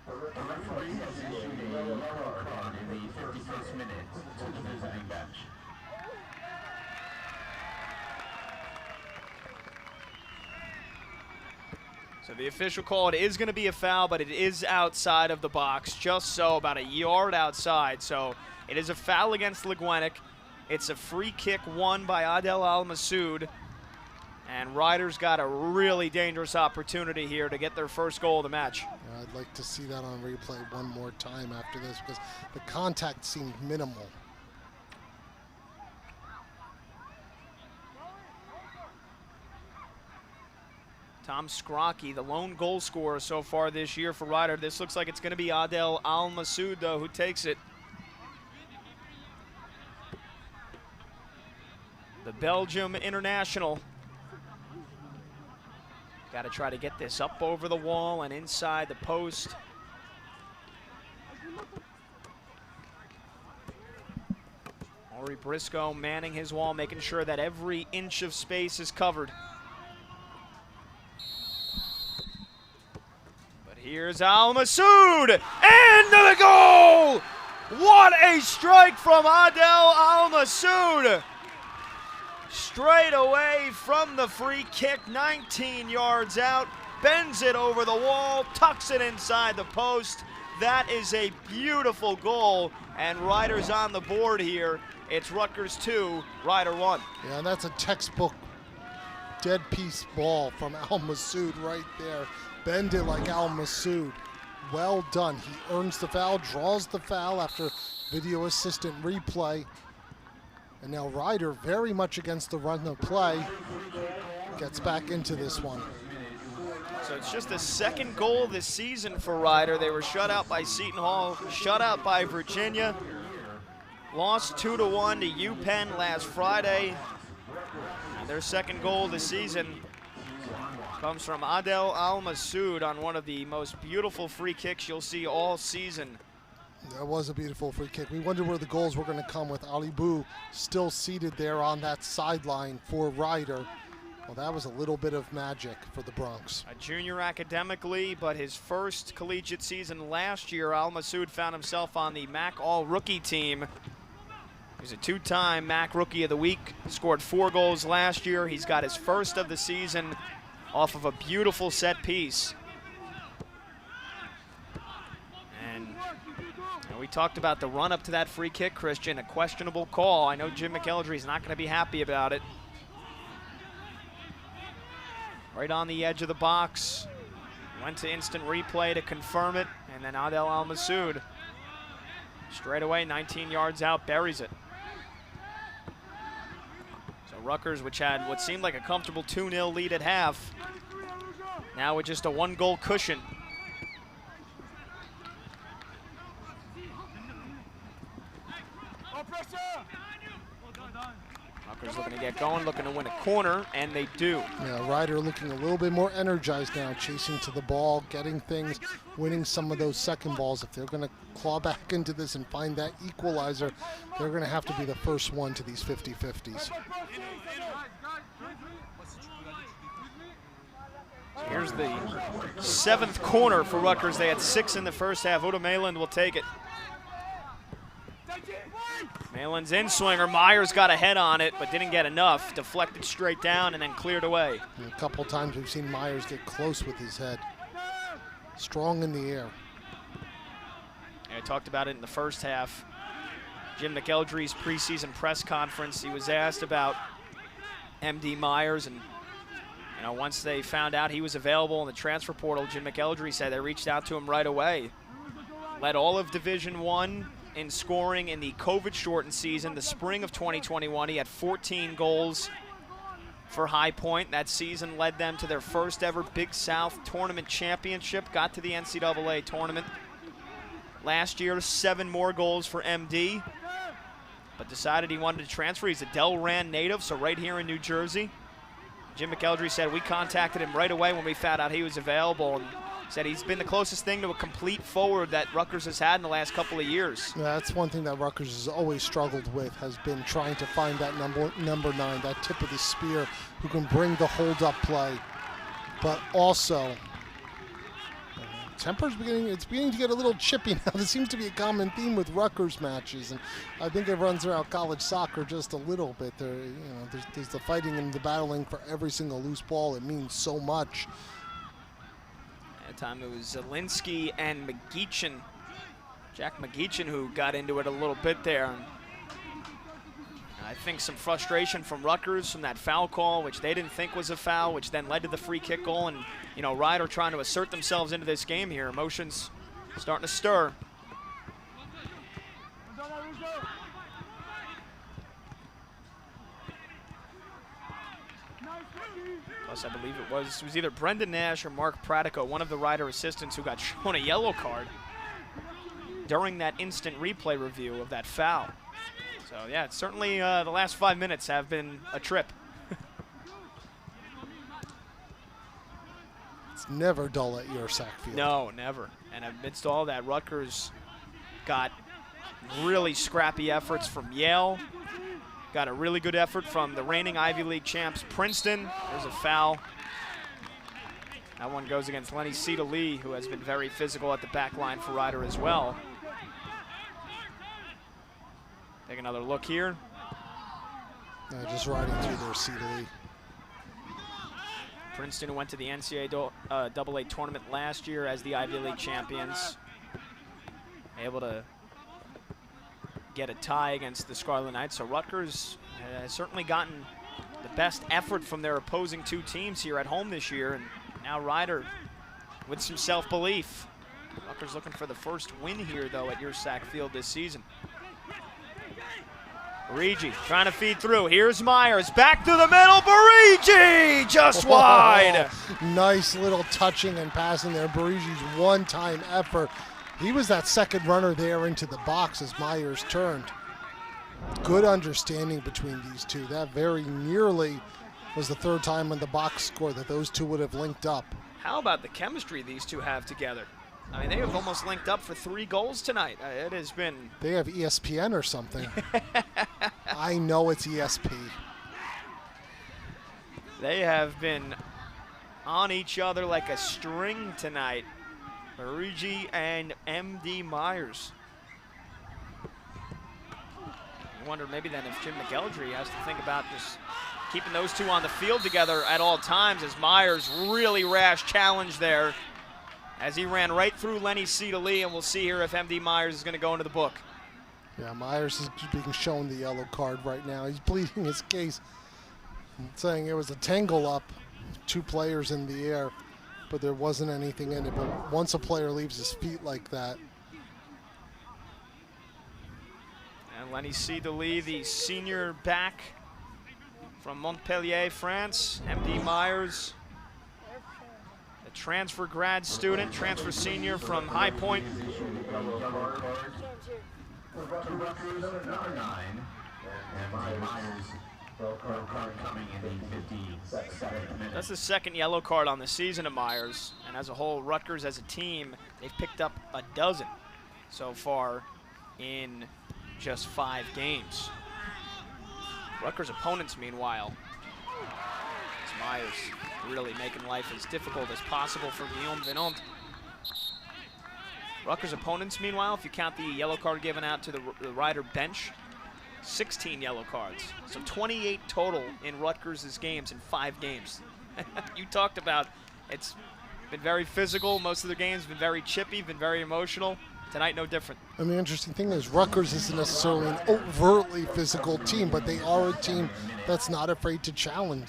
The referee has issued a yellow card in the 51st minute to the visiting bench. So the official call, it is going to be a foul, but it is outside of the box, just so, about a yard outside. So it is a foul against Legwenick. It's a free kick won by Adel Al-Masoud. And Riders got a really dangerous opportunity here to get their first goal of the match. Yeah, I'd like to see that on replay one more time after this because the contact seemed minimal. Tom Scrocky, the lone goal scorer so far this year for Rider. This looks like it's going to be Adel Al-Masoud, though, who takes it. The Belgium international. Got to try to get this up over the wall and inside the post. Ori Briscoe manning his wall, making sure that every inch of space is covered. But here's Al-Masoud, and the goal! What a strike from Adel Al-Masoud! Straight away from the free kick, 19 yards out, bends it over the wall, tucks it inside the post. That is a beautiful goal, and Riders on the board here. It's Rutgers 2, Rider 1. Yeah, and that's a textbook dead piece ball from Al-Masoud right there. Bend it like Al-Masoud. Well done. He earns the foul, draws the foul after video assistant replay. And now Rider, very much against the run of play, gets back into this one. So it's just the second goal this season for Rider. They were shut out by Seton Hall, shut out by Virginia, lost 2-1 to UPenn last Friday. And their second goal this season comes from Adel Al-Masoud on one of the most beautiful free kicks you'll see all season. That was a beautiful free kick. We wondered where the goals were going to come with Ali Boo still seated there on that sideline for Rider. Well, that was a little bit of magic for the Bronx. A junior academically, but his first collegiate season last year, Al-Masoud found himself on the MAC All-Rookie team. He's a two-time MAC Rookie of the Week, scored 4 goals last year. He's got his first of the season off of a beautiful set piece. And we talked about the run-up to that free kick, Christian, a questionable call. I know Jim McElderry's not going to be happy about it. Right on the edge of the box. Went to instant replay to confirm it, and then Adel Al-Masoud, straight away, 19 yards out, buries it. So Rutgers, which had what seemed like a comfortable 2-0 lead at half, now with just a 1-goal cushion. Rutgers looking to get going, looking to win a corner, and they do. Yeah, Rider looking a little bit more energized now, chasing to the ball, getting things, winning some of those second balls. If they're going to claw back into this and find that equalizer, they're going to have to be the first one to these 50-50s. So here's the 7th corner for Rutgers. They had 6 in the first half. Udo Mayland will take it. Malin's in-swinger. Myers got a head on it, but didn't get enough. Deflected straight down and then cleared away. And a couple times we've seen Myers get close with his head. Strong in the air. I talked about it in the first half. Jim McElderry's preseason press conference, he was asked about MD Myers, and once they found out he was available in the transfer portal, Jim McElderry said they reached out to him right away. Led all of Division I in scoring in the COVID-shortened season, the spring of 2021. He had 14 goals for High Point. That season led them to their first ever Big South Tournament championship, got to the NCAA tournament. Last year, 7 more goals for MD, but decided he wanted to transfer. He's a Delran native, so right here in New Jersey. Jim McElderry said we contacted him right away when we found out he was available, and said he's been the closest thing to a complete forward that Rutgers has had in the last couple of years. Yeah, that's one thing that Rutgers has always struggled with, has been trying to find that number 9, that tip of the spear, who can bring the hold-up play, but also temper's beginning to get a little chippy now. There seems to be a common theme with Rutgers matches, and I think it runs around college soccer just a little bit. There's the fighting and the battling for every single loose ball. It means so much. At the time it was Zielinski and McGeechan, Jack McGeechan, who got into it a little bit there. And I think some frustration from Rutgers from that foul call, which they didn't think was a foul, which then led to the free kick goal. And, Rider trying to assert themselves into this game here. Emotions starting to stir. Plus, I believe it was either Brendan Nash or Mark Pratico, one of the Rider assistants, who got shown a yellow card during that instant replay review of that foul. So, yeah, it's certainly the last 5 minutes have been a trip. It's never dull at your Sac Field. No, never. And amidst all that, Rutgers got really scrappy efforts from Yale. Got a really good effort from the reigning Ivy League champs, Princeton. There's a foul. That one goes against Lenny Cedar-Lee, who has been very physical at the back line for Rider as well. Take another look here. Just riding through their Cedar-Lee. Princeton, who went to the NCAA tournament last year as the Ivy League champions, able to get a tie against the Scarlet Knights. So Rutgers has certainly gotten the best effort from their opposing 2 teams here at home this year, and now Rider with some self-belief. Rutgers looking for the first win here, though, at your Sac Field this season. Barigi trying to feed through. Here's Myers, back through the middle. Barigi just wide. Nice little touching and passing there. Barigi's one-time effort. He was that second runner there into the box as Myers turned. Good understanding between these two. That very nearly was the 3rd time on the box score that those two would have linked up. How about the chemistry these two have together? I mean, they have almost linked up for 3 goals tonight. It has been... They have ESPN or something. I know it's ESP. They have been on each other like a string tonight. Barigi and MD Myers. I wonder maybe then if Jim McElderry has to think about just keeping those two on the field together at all times, as Myers really rash challenge there as he ran right through Lenny Cedar-Lee, and we'll see here if MD Myers is going to go into the book. Yeah, Myers is being shown the yellow card right now. He's pleading his case, saying it was a tangle up, 2 players in the air, but there wasn't anything in it. But once a player leaves his feet like that. And Lenny Cedar-Lee, the senior back from Montpellier, France. MD Myers, the transfer grad student, transfer senior from High Point. That's the 2nd yellow card on the season of Myers, and as a whole, Rutgers as a team, they've picked up a dozen so far in just 5 games. Rutgers' opponents, meanwhile, it's Myers really making life as difficult as possible for Guillaume Venant. Rutgers' opponents, meanwhile, if you count the yellow card given out to the Rider bench, 16 yellow cards. So 28 total in Rutgers' games in 5 games. You talked about it's been very physical. Most of their games have been very chippy, been very emotional. Tonight, no different. And the interesting thing is Rutgers isn't necessarily an overtly physical team, but they are a team that's not afraid to challenge.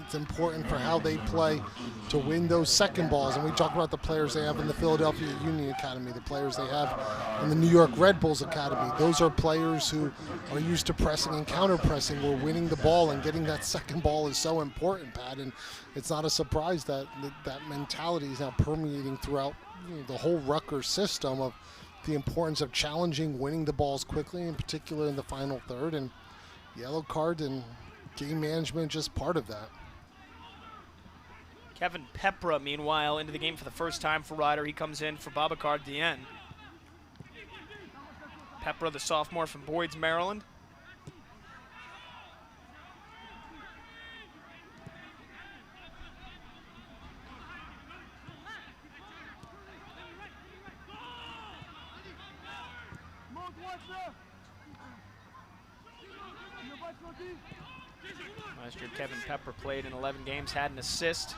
It's important for how they play to win those second balls. And we talk about the players they have in the Philadelphia Union Academy, the players they have in the New York Red Bulls Academy. Those are players who are used to pressing and counter-pressing, where winning the ball and getting that second ball is so important, Pat. And it's not a surprise that that mentality is now permeating throughout the whole Rutgers system of the importance of challenging, winning the balls quickly, in particular in the final third. And yellow card and game management just part of that. Kevin Pepra, meanwhile, into the game for the first time for Rider. He comes in for Babacar Dieng. Pepra, the sophomore from Boyd's, Maryland. Last year, Kevin Pepper played in 11 games, had an assist.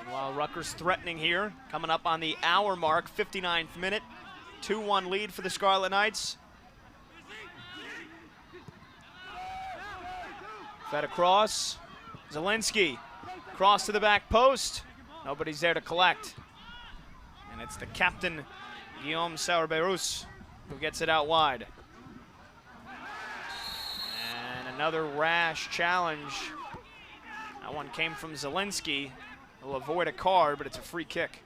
And while Rutgers threatening here, coming up on the hour mark, 59th minute, 2-1 lead for the Scarlet Knights. Fed across, Zielinski, cross to the back post. Nobody's there to collect. And it's the captain, Guillaume Sauerberus, who gets it out wide. And another rash challenge. That one came from Zielinski. He'll avoid a card, but it's a free kick.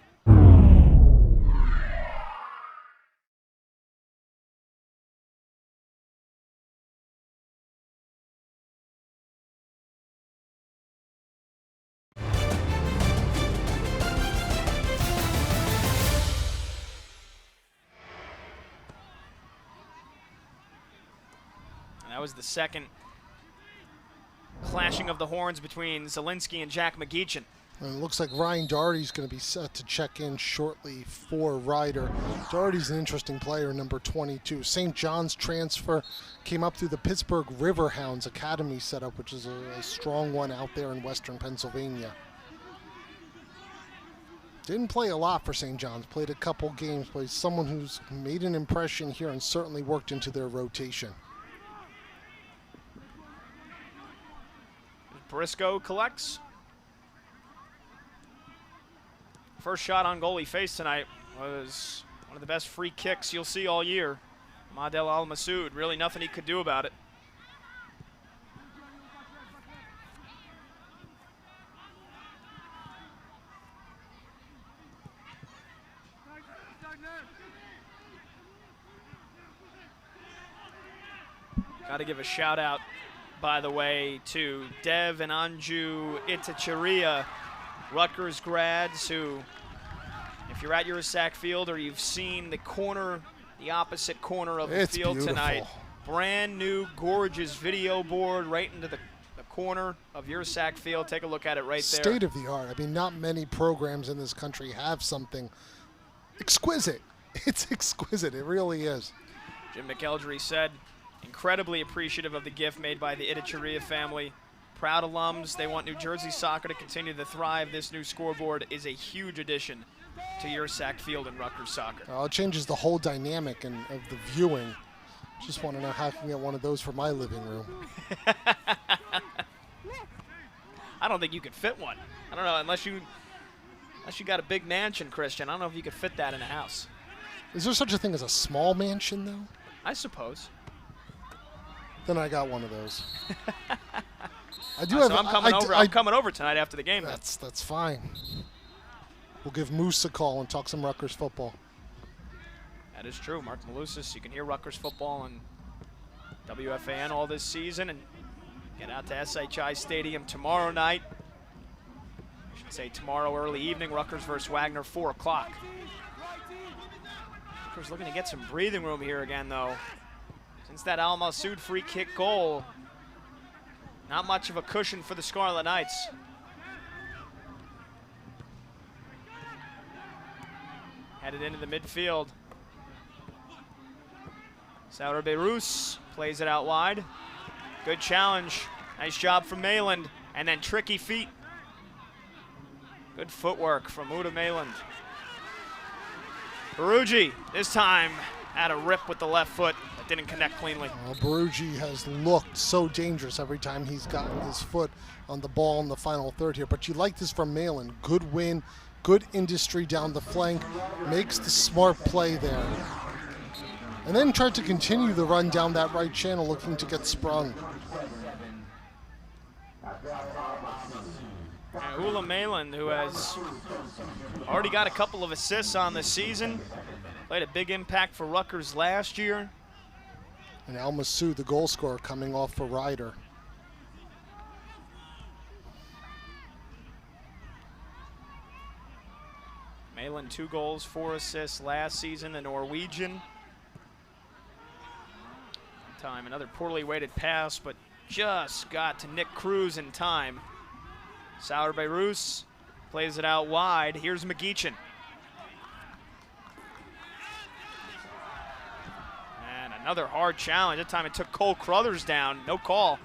And that was the second clashing of the horns between Zielinski and Jack McGeechan. And it looks like Ryan Doherty's going to be set to check in shortly for Rider. Doherty's an interesting player, number 22. St. John's transfer, came up through the Pittsburgh Riverhounds Academy setup, which is a strong one out there in western Pennsylvania. Didn't play a lot for St. John's, played a couple games, but he's someone who's made an impression here and certainly worked into their rotation. Briscoe collects. First shot on goal he faced tonight was one of the best free kicks you'll see all year. Madel Al-Masoud, really nothing he could do about it. Got to give a shout out, by the way, to Dev and Anju Itacheria, Rutgers grads who, if you're at Urisac Field or you've seen the corner, the opposite corner of the field tonight, brand new, gorgeous video board right into the corner of Urisac Field. Take a look at it right there. State of the art. I mean, not many programs in this country have something exquisite. It's exquisite. It really is. Jim McElderry said, incredibly appreciative of the gift made by the Itacheria family. Proud alums. They want New Jersey soccer to continue to thrive. This new scoreboard is a huge addition to Urisac Field and Rutgers soccer. It changes the whole dynamic of the viewing. Just want to know how I can get one of those for my living room. I don't think you could fit one. I don't know, unless you got a big mansion, Christian. I don't know if you could fit that in a house. Is there such a thing as a small mansion, though? I suppose. Then I got one of those. I do So have. I'm coming over tonight after the game. That's fine. We'll give Moose a call and talk some Rutgers football. That is true. Mark Malusis, you can hear Rutgers football on WFAN all this season, and get out to SHI Stadium tomorrow night. I should say tomorrow early evening. Rutgers versus Wagner, 4 o'clock. Rutgers looking to get some breathing room here again, though. Since that Al Masoud free kick goal, not much of a cushion for the Scarlet Knights. Headed into the midfield. Sauerberus plays it out wide. Good challenge. Nice job from Mayland. And then tricky feet. Good footwork from Uda Mayland. Peruggi, this time, had a rip with the left foot. That didn't connect cleanly. B1G has looked so dangerous every time he's gotten his foot on the ball in the final third here. But you like this from Malin. Good win, good industry down the flank, makes the smart play there. And then tried to continue the run down that right channel, looking to get sprung. Hula Malin, who has already got a couple of assists on the season, played a big impact for Rutgers last year. And Al-Masoud, the goal scorer, coming off for Ryder. Malin, 2 goals, 4 assists last season, the Norwegian. Time, another poorly weighted pass, but just got to Nick Cruz in time. Sauer Beirus plays it out wide. Here's McGeechan. And another hard challenge. That time it took Cole Crothers down. No call.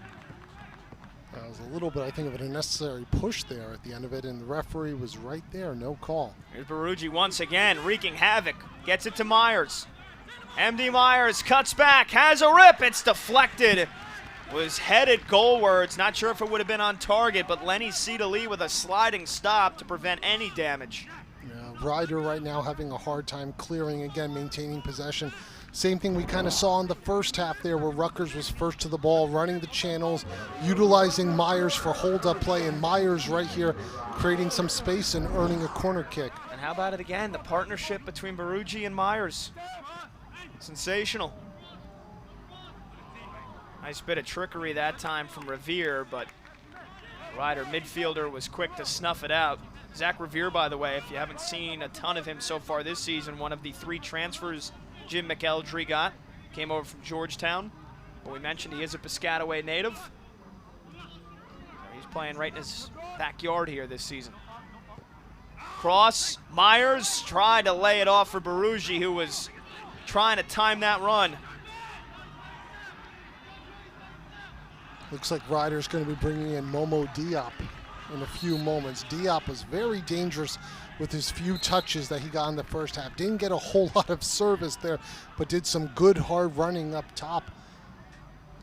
That was a little bit, I think, of an unnecessary push there at the end of it, and the referee was right there. No call. Here's B1G once again, wreaking havoc. Gets it to Myers. MD Myers cuts back, has a rip. It's deflected. Was headed goalwards. Not sure if it would have been on target, but Lenny Cedali with a sliding stop to prevent any damage. Yeah, Ryder right now having a hard time clearing, again, maintaining possession. Same thing we kind of saw in the first half there, where Rutgers was first to the ball, running the channels, utilizing Myers for hold-up play, and Myers right here creating some space and earning a corner kick. And how about it again, the partnership between B1G and Myers. Sensational. Nice bit of trickery that time from Revere, but Ryder midfielder was quick to snuff it out. Zach Revere, by the way, if you haven't seen a ton of him so far this season, one of the 3 transfers Jim McElderry got, came over from Georgetown. But we mentioned he is a Piscataway native. So he's playing right in his backyard here this season. Cross, Myers tried to lay it off for B1G, who was trying to time that run. Looks like Ryder's going to be bringing in Momo Diop in a few moments. Diop was very dangerous with his few touches that he got in the first half. Didn't get a whole lot of service there, but did some good hard running up top.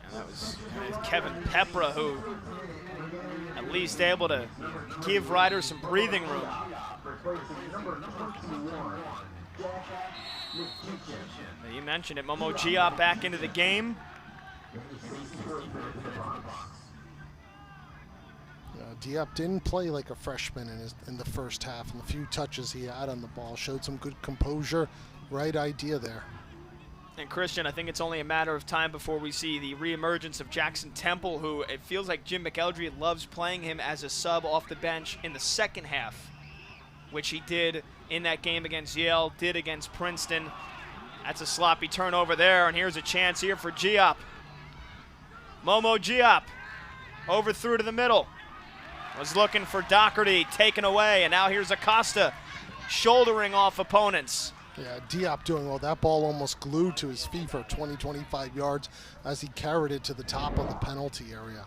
And that was Kevin Pepra, who at least able to give Ryder some breathing room. You mentioned it, Momo Diop back into the game. Diop didn't play like a freshman in the first half, and the few touches he had on the ball showed some good composure. Right idea there. And Christian, I think it's only a matter of time before we see the reemergence of Jackson Temple, who it feels like Jim McElderry loves playing him as a sub off the bench in the second half, which he did in that game against Yale, did against Princeton. That's a sloppy turnover there, and here's a chance here for Diop. Momo Diop over through to the middle. Was looking for Doherty, taken away, and now here's Acosta shouldering off opponents. Yeah, Diop doing well. That ball almost glued to his feet for 20, 25 yards as he carried it to the top of the penalty area.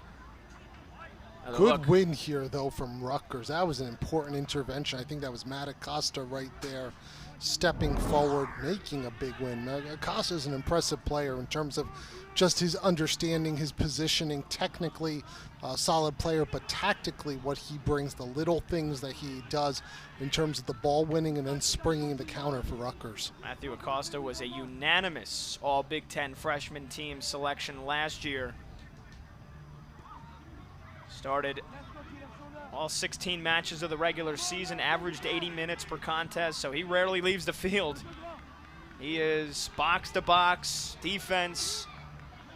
Good win here, though, from Rutgers. That was an important intervention. I think that was Matt Acosta right there, stepping forward, making a big win. Acosta is an impressive player in terms of just his understanding, his positioning, technically a solid player, but tactically what he brings, the little things that he does in terms of the ball winning and then springing the counter for Rutgers. Matthew Acosta was a unanimous All Big Ten freshman team selection last year. Started all 16 matches of the regular season, averaged 80 minutes per contest, so he rarely leaves the field. He is box to box, defense,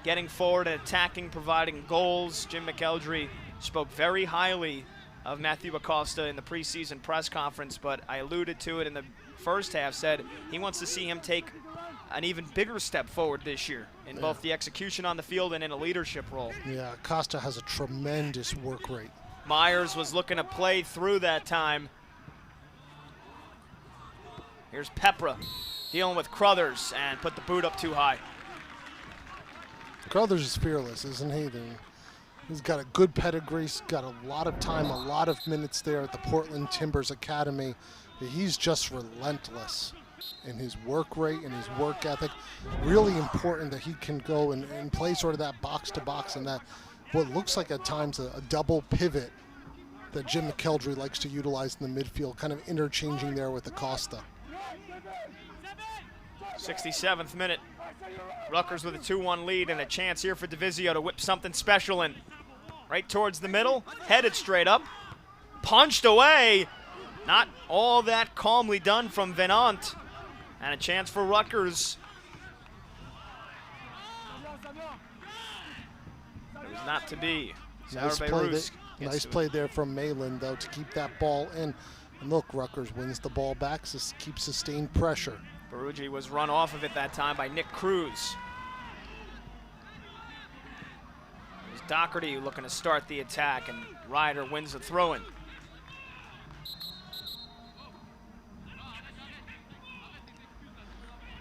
getting forward and attacking, providing goals. Jim McElderry spoke very highly of Matthew Acosta in the preseason press conference, but I alluded to it in the first half, said he wants to see him take an even bigger step forward this year in both the execution on the field and in a leadership role. Yeah, Acosta has a tremendous work rate. Myers was looking to play through that time. Here's Pepra dealing with Crothers and put the boot up too high. Crothers is fearless, isn't he? He's got a good pedigree. He's got a lot of time, a lot of minutes there at the Portland Timbers Academy. He's just relentless. in his work rate and his work ethic. Really important that he can go and play sort of that box-to-box and that what looks like at times a double pivot that Jim McElderry likes to utilize in the midfield, kind of interchanging there with Acosta. 67th minute. Rutgers with a 2-1 lead and a chance here for Divisio to whip something special in. Right towards the middle, headed straight up, punched away. Not all that calmly done from Venant. And a chance for Rutgers. It was not to be. Nice play there from Malin, though, to keep that ball in. And look, Rutgers wins the ball back, so keeps sustained pressure. B1G was run off of it that time by Nick Cruz. It was Doherty looking to start the attack, and Ryder wins the throw-in.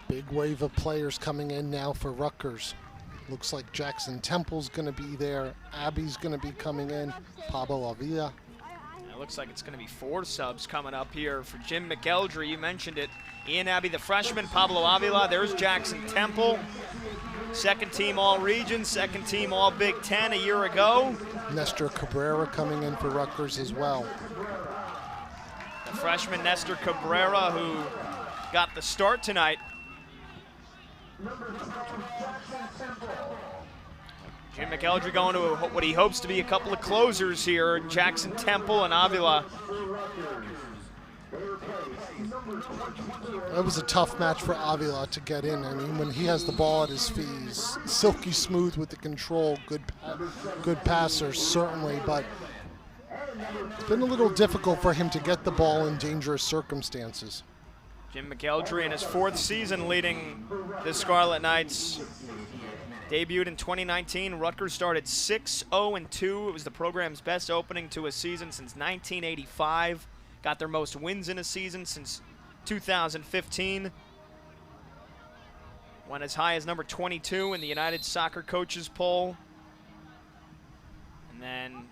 Big wave of players coming in now for Rutgers. Looks like Jackson Temple's going to be there. Abby's going to be coming in. Pablo Avila. It looks like it's going to be 4 subs coming up here for Jim McElderry. You mentioned it. Ian Abbey, the freshman. Pablo Avila. There's Jackson Temple. Second team All-Region, second team All-Big Ten a year ago. Nestor Cabrera coming in for Rutgers as well. The freshman Nestor Cabrera, who got the start tonight. Jim McElderry going to what he hopes to be a couple of closers here. Jackson Temple and Avila. It was a tough match for Avila to get in. I mean, when he has the ball at his feet, he's silky smooth with the control, good passer, certainly, but it's been a little difficult for him to get the ball in dangerous circumstances. Jim McElderry in his 4th season leading the Scarlet Knights. Debuted in 2019. Rutgers started 6-0-2. It was the program's best opening to a season since 1985. Got their most wins in a season since 2015. Went as high as number 22 in the United Soccer Coaches poll. And then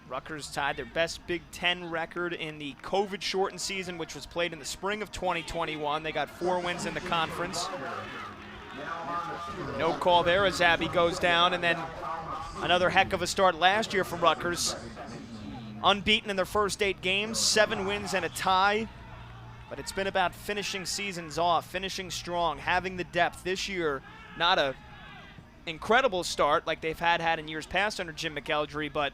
Rutgers tied their best Big Ten record in the COVID-shortened season, which was played in the spring of 2021. They got 4 wins in the conference. No call there as Abbey goes down, and then another heck of a start last year from Rutgers. Unbeaten in their first 8 games, 7 wins and a tie. But it's been about finishing seasons off, finishing strong, having the depth. This year, not a incredible start like they've had in years past under Jim McElderry, but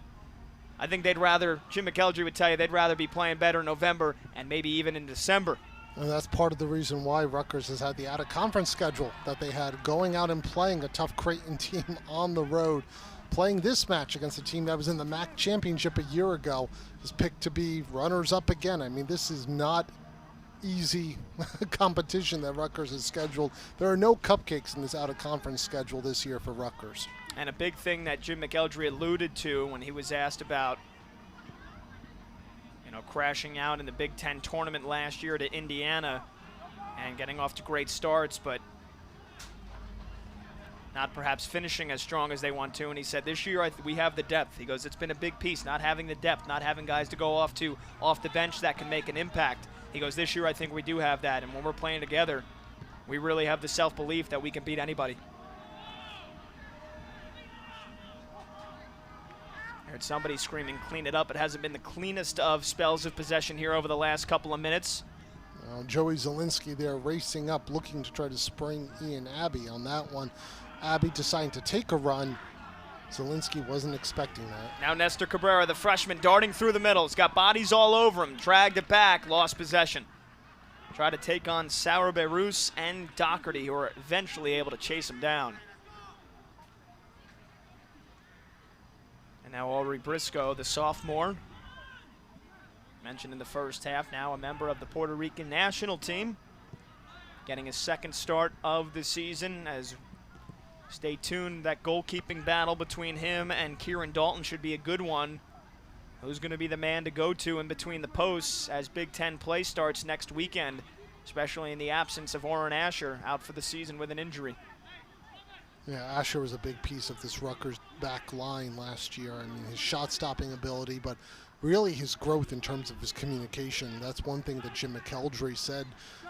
I think Jim McElderry would tell you they'd rather be playing better in November and maybe even in December. And that's part of the reason why Rutgers has had the out-of-conference schedule that they had, going out and playing a tough Creighton team on the road. Playing this match against a team that was in the MAC championship a year ago is picked to be runners-up again. I mean, this is not easy competition that Rutgers has scheduled. There are no cupcakes in this out-of-conference schedule this year for Rutgers. And a big thing that Jim McElderry alluded to when he was asked about, crashing out in the Big Ten tournament last year to Indiana and getting off to great starts, but not perhaps finishing as strong as they want to. And he said, this year we have the depth. He goes, it's been a big piece, not having the depth, not having guys to go off the bench that can make an impact. He goes, this year I think we do have that, and when we're playing together, we really have the self-belief that we can beat anybody. I heard somebody screaming, clean it up. It hasn't been the cleanest of spells of possession here over the last couple of minutes. Joey Zielinski there racing up, looking to try to spring Ian Abbey on that one. Abbey deciding to take a run. Zielinski wasn't expecting that. Now Nestor Cabrera, the freshman, darting through the middle. He's got bodies all over him. Dragged it back, lost possession. Try to take on Sauer Beirut and Doherty, who are eventually able to chase him down. And now Aubrey Briscoe, the sophomore, mentioned in the first half, now a member of the Puerto Rican national team, getting his 2nd start of the season. As stay tuned, that goalkeeping battle between him and Kieran Dalton should be a good one. Who's going to be the man to go to in between the posts as Big Ten play starts next weekend, especially in the absence of Orrin Asher, out for the season with an injury. Yeah, Asher was a big piece of this Rutgers back line last year. I mean, his shot-stopping ability, but really his growth in terms of his communication. That's one thing that Jim McElderry said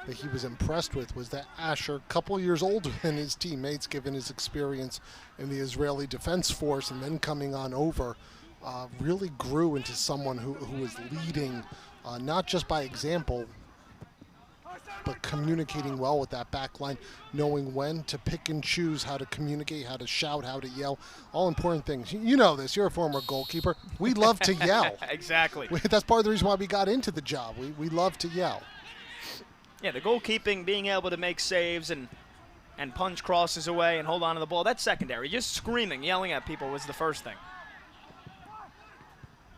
that he was impressed with, was that Asher, a couple years older than his teammates, given his experience in the Israeli Defense Force and then coming on over, really grew into someone who was leading, not just by example, but communicating well with that back line, knowing when to pick and choose, how to communicate, how to shout, how to yell, all important things. You know this, you're a former goalkeeper. We love to yell. Exactly. That's part of the reason why we got into the job. We love to yell. Yeah, the goalkeeping, being able to make saves and punch crosses away and hold on to the ball, that's secondary. Just screaming, yelling at people was the first thing.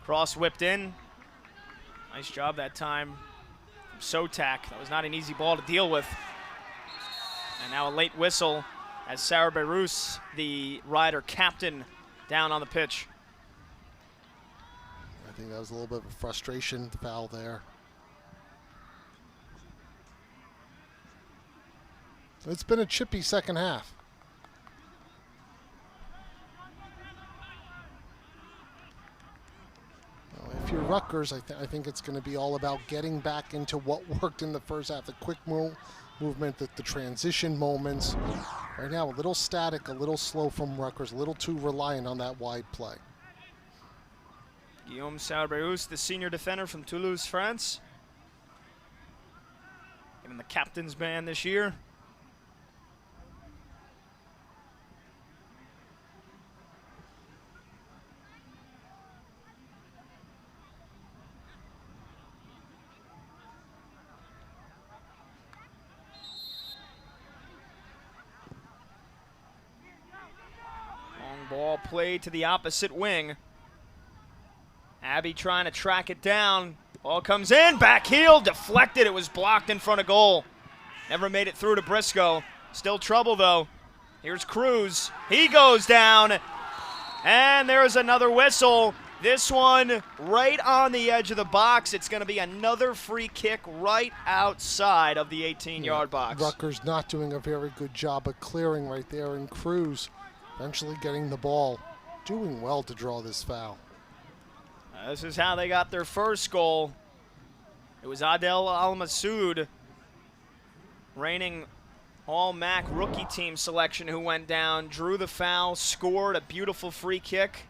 Cross whipped in. Nice job that time. Sotak. That was not an easy ball to deal with. And now a late whistle as Sarah Beirous, the Rider captain, down on the pitch. I think that was a little bit of a frustration foul there. It's been a chippy second half. If you're Rutgers, I think it's going to be all about getting back into what worked in the first half, the quick movement, the transition moments. Right now, a little static, a little slow from Rutgers, a little too reliant on that wide play. Guillaume Sarbeus, the senior defender from Toulouse, France. Given the captain's band this year. Ball played to the opposite wing. Abby trying to track it down. Ball comes in, back heel, deflected. It was blocked in front of goal. Never made it through to Briscoe. Still trouble though. Here's Cruz. He goes down. And there's another whistle. This one right on the edge of the box. It's going to be another free kick right outside of the 18-yard box. Rutgers not doing a very good job of clearing right there, and Cruz eventually getting the ball, doing well to draw this foul. This is how they got their first goal. It was Adel Al-Masoud, reigning All-MAC rookie team selection, who went down, drew the foul, scored a beautiful free kick.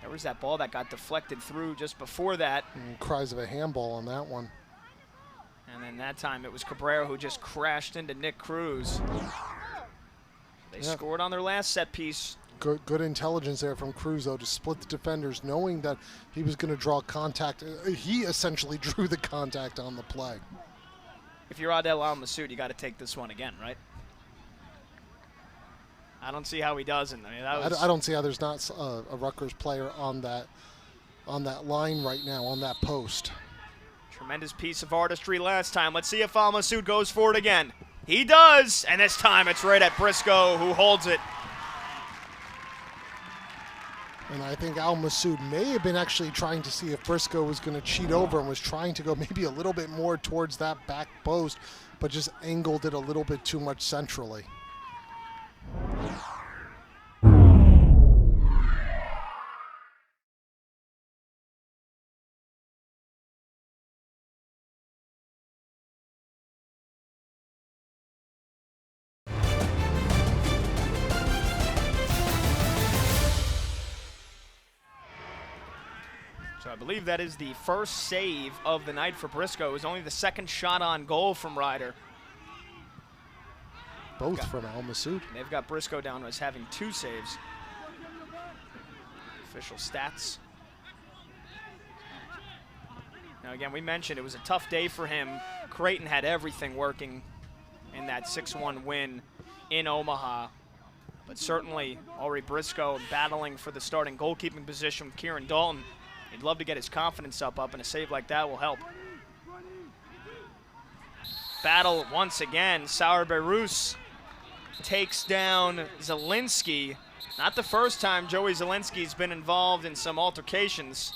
There was that ball that got deflected through just before that. And cries of a handball on that one. And then that time it was Cabrera who just crashed into Nick Cruz. They scored on their last set piece. Good intelligence there from Cruz, though, to split the defenders, knowing that he was going to draw contact. He essentially drew the contact on the play. If you're Adel Al-Masoud, you got to take this one again, right? I don't see how he doesn't. I mean, I don't see how there's not a Rutgers player on that line right now, on that post. Tremendous piece of artistry last time. Let's see if Al-Masoud goes for it again. He does, and this time it's right at Briscoe, who holds it. And I think Al-Masoud may have been actually trying to see if Briscoe was going to cheat over and was trying to go maybe a little bit more towards that back post, but just angled it a little bit too much centrally. So I believe that is the first save of the night for Briscoe. It was only the second shot on goal from Rider. Both from Al-Masoud. They've got Briscoe down as having 2 saves. Official stats. Now again, we mentioned it was a tough day for him. Creighton had everything working in that 6-1 win in Omaha. But certainly, Aubrey Briscoe battling for the starting goalkeeping position with Kieran Dalton. He'd love to get his confidence up, and a save like that will help. Battle once again. Sauer Beirous takes down Zielinski. Not the first time Joey Zielinski's been involved in some altercations.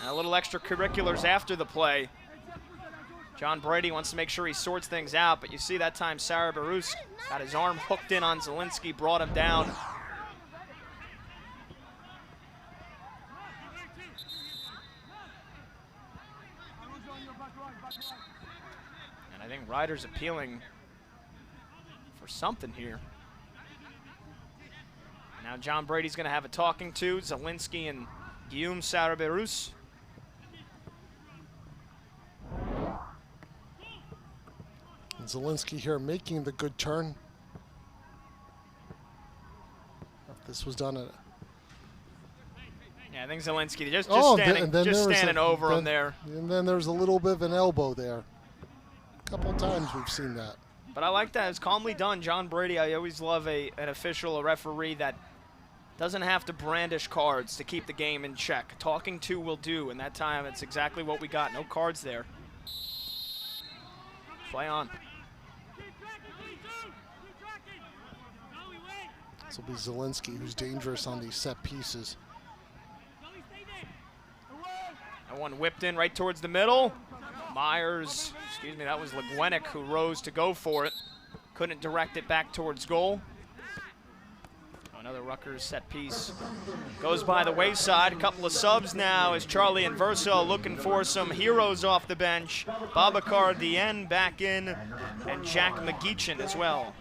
And a little extracurriculars after the play. John Brady wants to make sure he sorts things out, but you see that time Sauer Beirous got his arm hooked in on Zielinski, brought him down. And I think Ryder's appealing for something here. Now John Brady's going to have a talking to Zielinski and Guillaume Saraberus. Zielinski here making the good turn. This was done at... Yeah, I think Zielinski just standing over him there. And then there's a little bit of an elbow there. A couple times we've seen that. But I like that. It's calmly done. John Brady, I always love an official, a referee that doesn't have to brandish cards to keep the game in check. Talking to will do, and that time it's exactly what we got. No cards there. Play on. This will be Zielinski, who's dangerous on these set pieces. That one whipped in right towards the middle. Myers, excuse me, that was Legwenick who rose to go for it. Couldn't direct it back towards goal. Another Rutgers set piece goes by the wayside. A couple of subs now as Charlie and Verso looking for some heroes off the bench. Babacar Dien back in, and Jack McGeechan as well.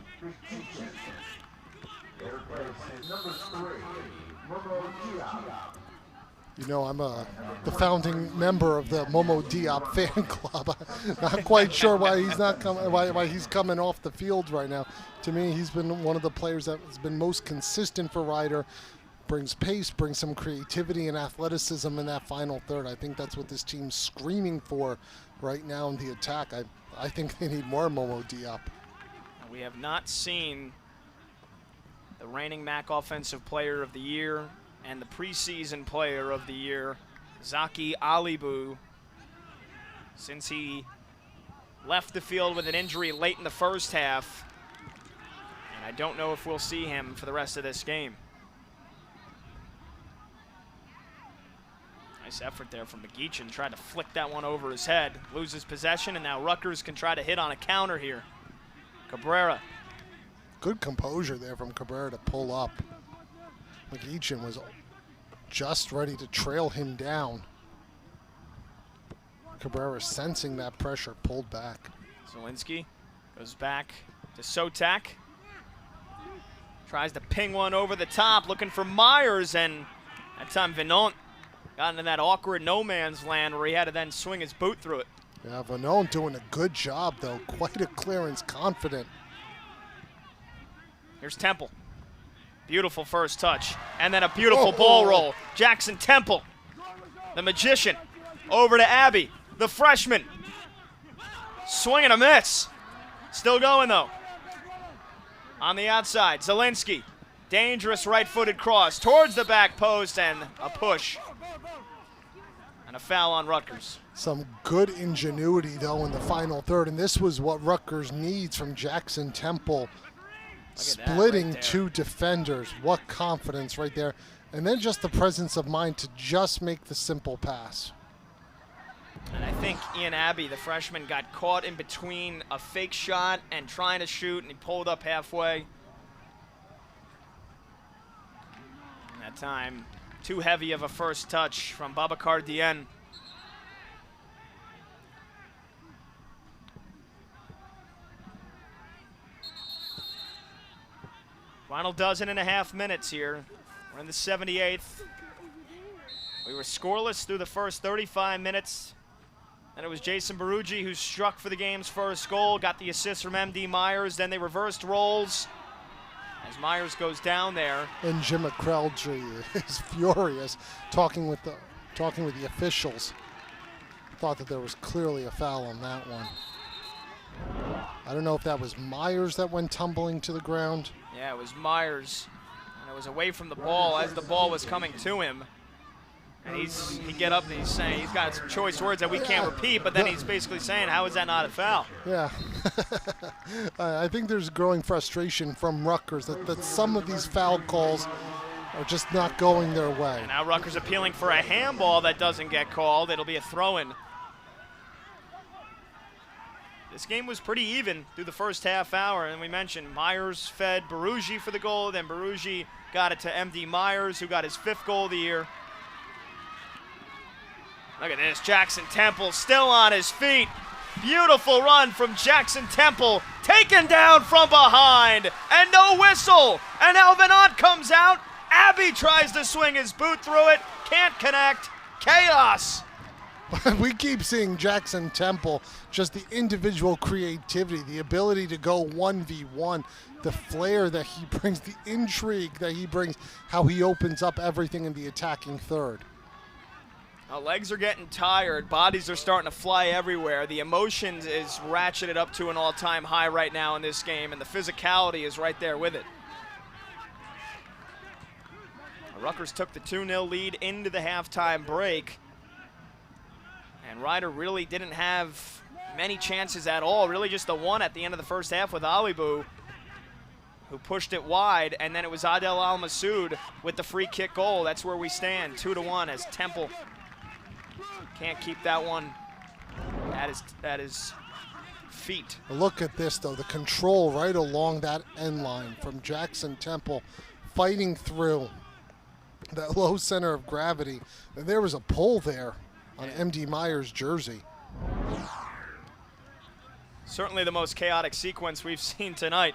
You know, I'm the founding member of the Momo Diop fan club. Not quite sure why he's not coming. Why he's coming off the field right now. To me, he's been one of the players that has been most consistent for Ryder. Brings pace, brings some creativity and athleticism in that final third. I think that's what this team's screaming for right now in the attack. I think they need more Momo Diop. We have not seen the reigning MAC Offensive Player of the Year and the preseason Player of the Year, Zaki Alibu, since he left the field with an injury late in the first half. And I don't know if we'll see him for the rest of this game. Nice effort there from McGeechan. Tried to flick that one over his head. Loses possession, and now Rutgers can try to hit on a counter here. Cabrera. Good composure there from Cabrera to pull up. McGeechan was just ready to trail him down. Cabrera, sensing that pressure, pulled back. Zielinski goes back to Sotak. Tries to ping one over the top, looking for Myers, and that time Venant got into that awkward no man's land where he had to then swing his boot through it. Yeah, Venant doing a good job, though. Quite a clearance, confident. Here's Temple. Beautiful first touch. And then a beautiful ball roll. Jackson Temple, the magician, over to Abbey, the freshman. Swing and a miss. Still going, though. On the outside, Zielinski. Dangerous right-footed cross towards the back post, and a push. And a foul on Rutgers. Some good ingenuity, though, in the final third. And this was what Rutgers needs from Jackson Temple. Splitting right two defenders. What confidence right there. And then just the presence of mind to just make the simple pass. And I think Ian Abbey, the freshman, got caught in between a fake shot and trying to shoot, and he pulled up halfway. And that time, too heavy of a first touch from Babacar Dien. Final 12.5 minutes here. We're in the 78th. We were scoreless through the first 35 minutes. And it was Jason Barugi who struck for the game's first goal, got the assist from M.D. Myers. Then they reversed roles as Myers goes down there. And Jim McCrelldry is furious, talking with the officials. Thought that there was clearly a foul on that one. I don't know if that was Myers that went tumbling to the ground. Yeah, it was Myers, and it was away from the ball as the ball was coming to him. And he get up and he's saying, he's got some choice words that we can't repeat, but then he's basically saying, how is that not a foul? Yeah. I think there's growing frustration from Rutgers that some of these foul calls are just not going their way. And now Rutgers appealing for a handball that doesn't get called. It'll be a throw-in. This game was pretty even through the first half hour, and we mentioned Myers fed Barugi for the goal, then Barugi got it to M.D. Myers, who got his 5th goal of the year. Look at this, Jackson Temple still on his feet. Beautiful run from Jackson Temple, taken down from behind, and no whistle. And Alvinant comes out. Abbey tries to swing his boot through it, can't connect. Chaos. We keep seeing Jackson Temple, just the individual creativity, the ability to go 1v1, the flair that he brings, the intrigue that he brings, how he opens up everything in the attacking third. Now, legs are getting tired, bodies are starting to fly everywhere. The emotions is ratcheted up to an all-time high right now in this game, and the physicality is right there with it. Rutgers took the 2-0 lead into the halftime break. And Rider really didn't have many chances at all, really just the one at the end of the first half with Alibu, who pushed it wide, and then it was Adel Al-Masoud with the free kick goal. That's where we stand, 2-1, as Temple can't keep that one at his feet. Look at this, though, the control right along that end line from Jackson Temple, fighting through that low center of gravity. And there was a pull there on M.D. Meyer's jersey. Certainly the most chaotic sequence we've seen tonight.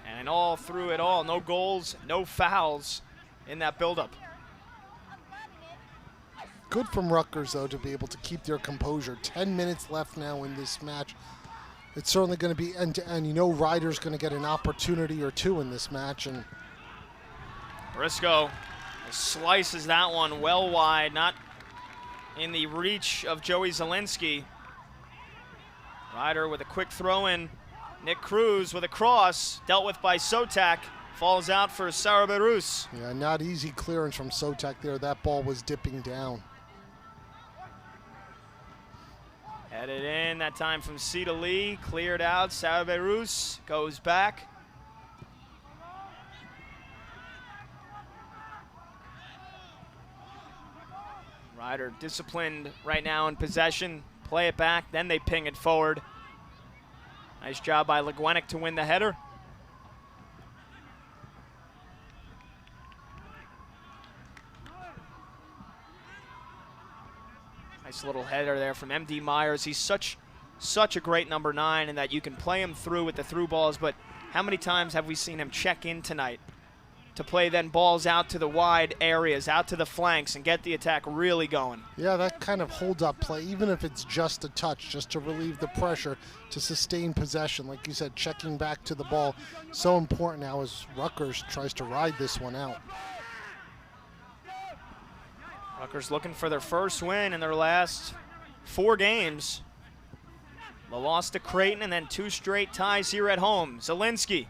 And all through it all, no goals, no fouls in that buildup. Good from Rutgers, though, to be able to keep their composure. 10 minutes left now in this match. It's certainly going to be end-to-end. You know Ryder's going to get an opportunity or two in this match. And Briscoe slices that one well wide, not in the reach of Joey Zielinski. Ryder with a quick throw in. Nick Cruz with a cross, dealt with by Sotak, falls out for Saraberus. Yeah, not easy clearance from Sotak there. That ball was dipping down. Headed in, that time from Sita Lee, cleared out. Saraberus goes back. Ryder disciplined right now in possession. Play it back, then they ping it forward. Nice job by Legwenick to win the header. Nice little header there from M.D. Myers. He's such a great number 9 in that you can play him through with the through balls, but how many times have we seen him check in tonight to play then balls out to the wide areas, out to the flanks, and get the attack really going? Yeah, that kind of hold-up play, even if it's just a touch, just to relieve the pressure, to sustain possession. Like you said, checking back to the ball, so important now as Rutgers tries to ride this one out. Rutgers looking for their first win in their last 4 games. The loss to Creighton and then 2 straight ties here at home. Zielinski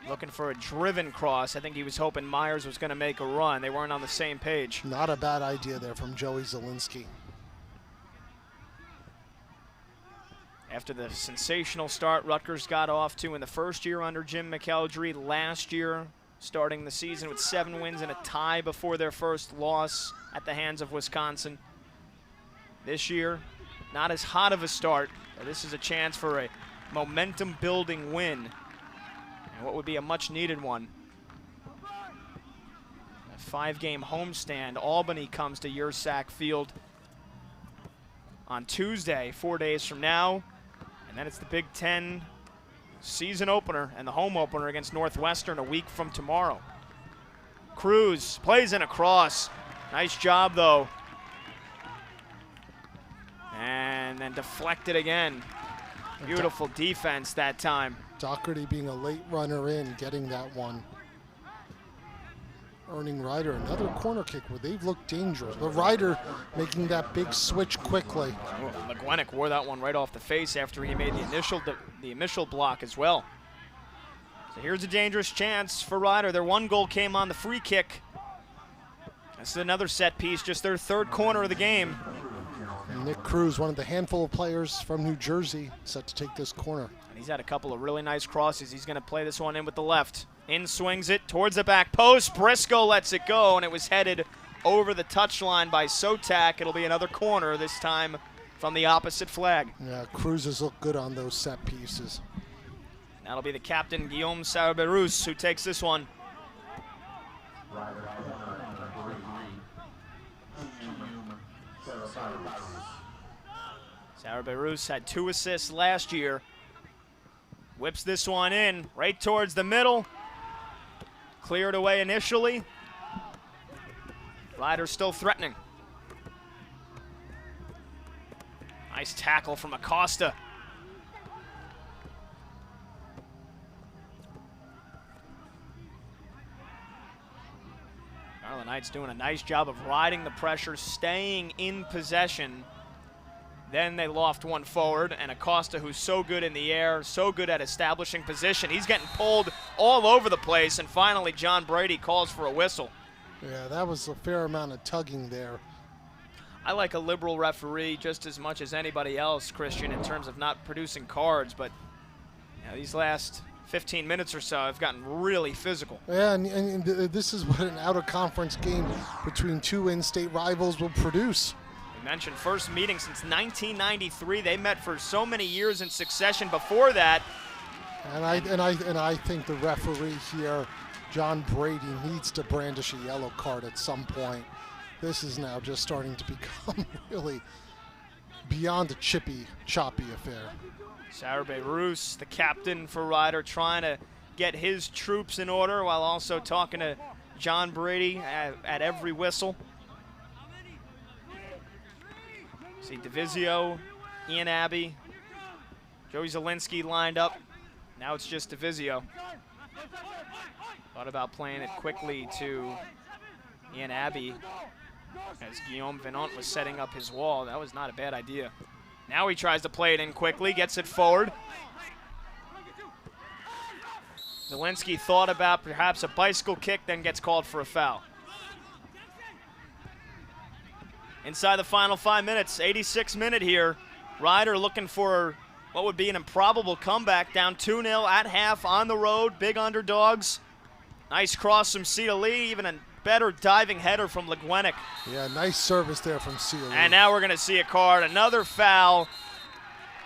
looking for a driven cross. I think he was hoping Myers was going to make a run. They weren't on the same page. Not a bad idea there from Joey Zielinski. After the sensational start Rutgers got off to in the first year under Jim McElderry, last year starting the season with 7 wins and a tie before their first loss at the hands of Wisconsin. This year, not as hot of a start, but this is a chance for a momentum-building win, and what would be a much-needed one. A 5-game homestand. Albany comes to Yersack Field on Tuesday, 4 days from now, and then it's the Big Ten season opener and the home opener against Northwestern a week from tomorrow. Cruz plays in a cross. Nice job, though. And then deflected again. Beautiful defense that time. Doherty being a late runner in, getting that one. Earning Ryder another corner kick where they've looked dangerous. But Ryder making that big switch quickly. Oh, Legwenick wore that one right off the face after he made the initial block as well. So here's a dangerous chance for Ryder. Their 1 goal came on the free kick. This is another set piece, just their 3rd corner of the game. And Nick Cruz, one of the handful of players from New Jersey, set to take this corner. And he's had a couple of really nice crosses. He's going to play this one in with the left. In swings it towards the back post. Briscoe lets it go, and it was headed over the touchline by Sotak. It'll be another corner, this time from the opposite flag. Yeah, Cruz has looked good on those set pieces. That'll be the captain, Guillaume Saraberus, who takes this one. Sarah Beirut had 2 assists last year. Whips this one in right towards the middle. Cleared away initially. Ryder still threatening. Nice tackle from Acosta. Scarlet Knights doing a nice job of riding the pressure, staying in possession. Then they loft one forward, and Acosta, who's so good in the air, so good at establishing position, he's getting pulled all over the place, and finally John Brady calls for a whistle. Yeah, that was a fair amount of tugging there. I like a liberal referee just as much as anybody else, Christian, in terms of not producing cards, but these last 15 minutes or so have gotten really physical. Yeah, and this is what an out-of-conference game between 2 in-state rivals will produce. Mentioned first meeting since 1993. They met for so many years in succession before that. And I think the referee here, John Brady, needs to brandish a yellow card at some point. This is now just starting to become really beyond a choppy affair. Sarah Beirut, the captain for Ryder, trying to get his troops in order while also talking to John Brady at every whistle. See DeVizio, Ian Abbey, Joey Zielinski lined up. Now it's just DeVizio. Thought about playing it quickly to Ian Abbey as Guillaume Venant was setting up his wall. That was not a bad idea. Now he tries to play it in quickly, gets it forward. Zielinski thought about perhaps a bicycle kick, then gets called for a foul. Inside the final 5 minutes, 86th minute here. Ryder looking for what would be an improbable comeback, down 2-0 at half on the road, big underdogs. Nice cross from Cedar Lee, even a better diving header from LeGuenic. Yeah, nice service there from Cedar Lee. And now we're going to see a card, another foul,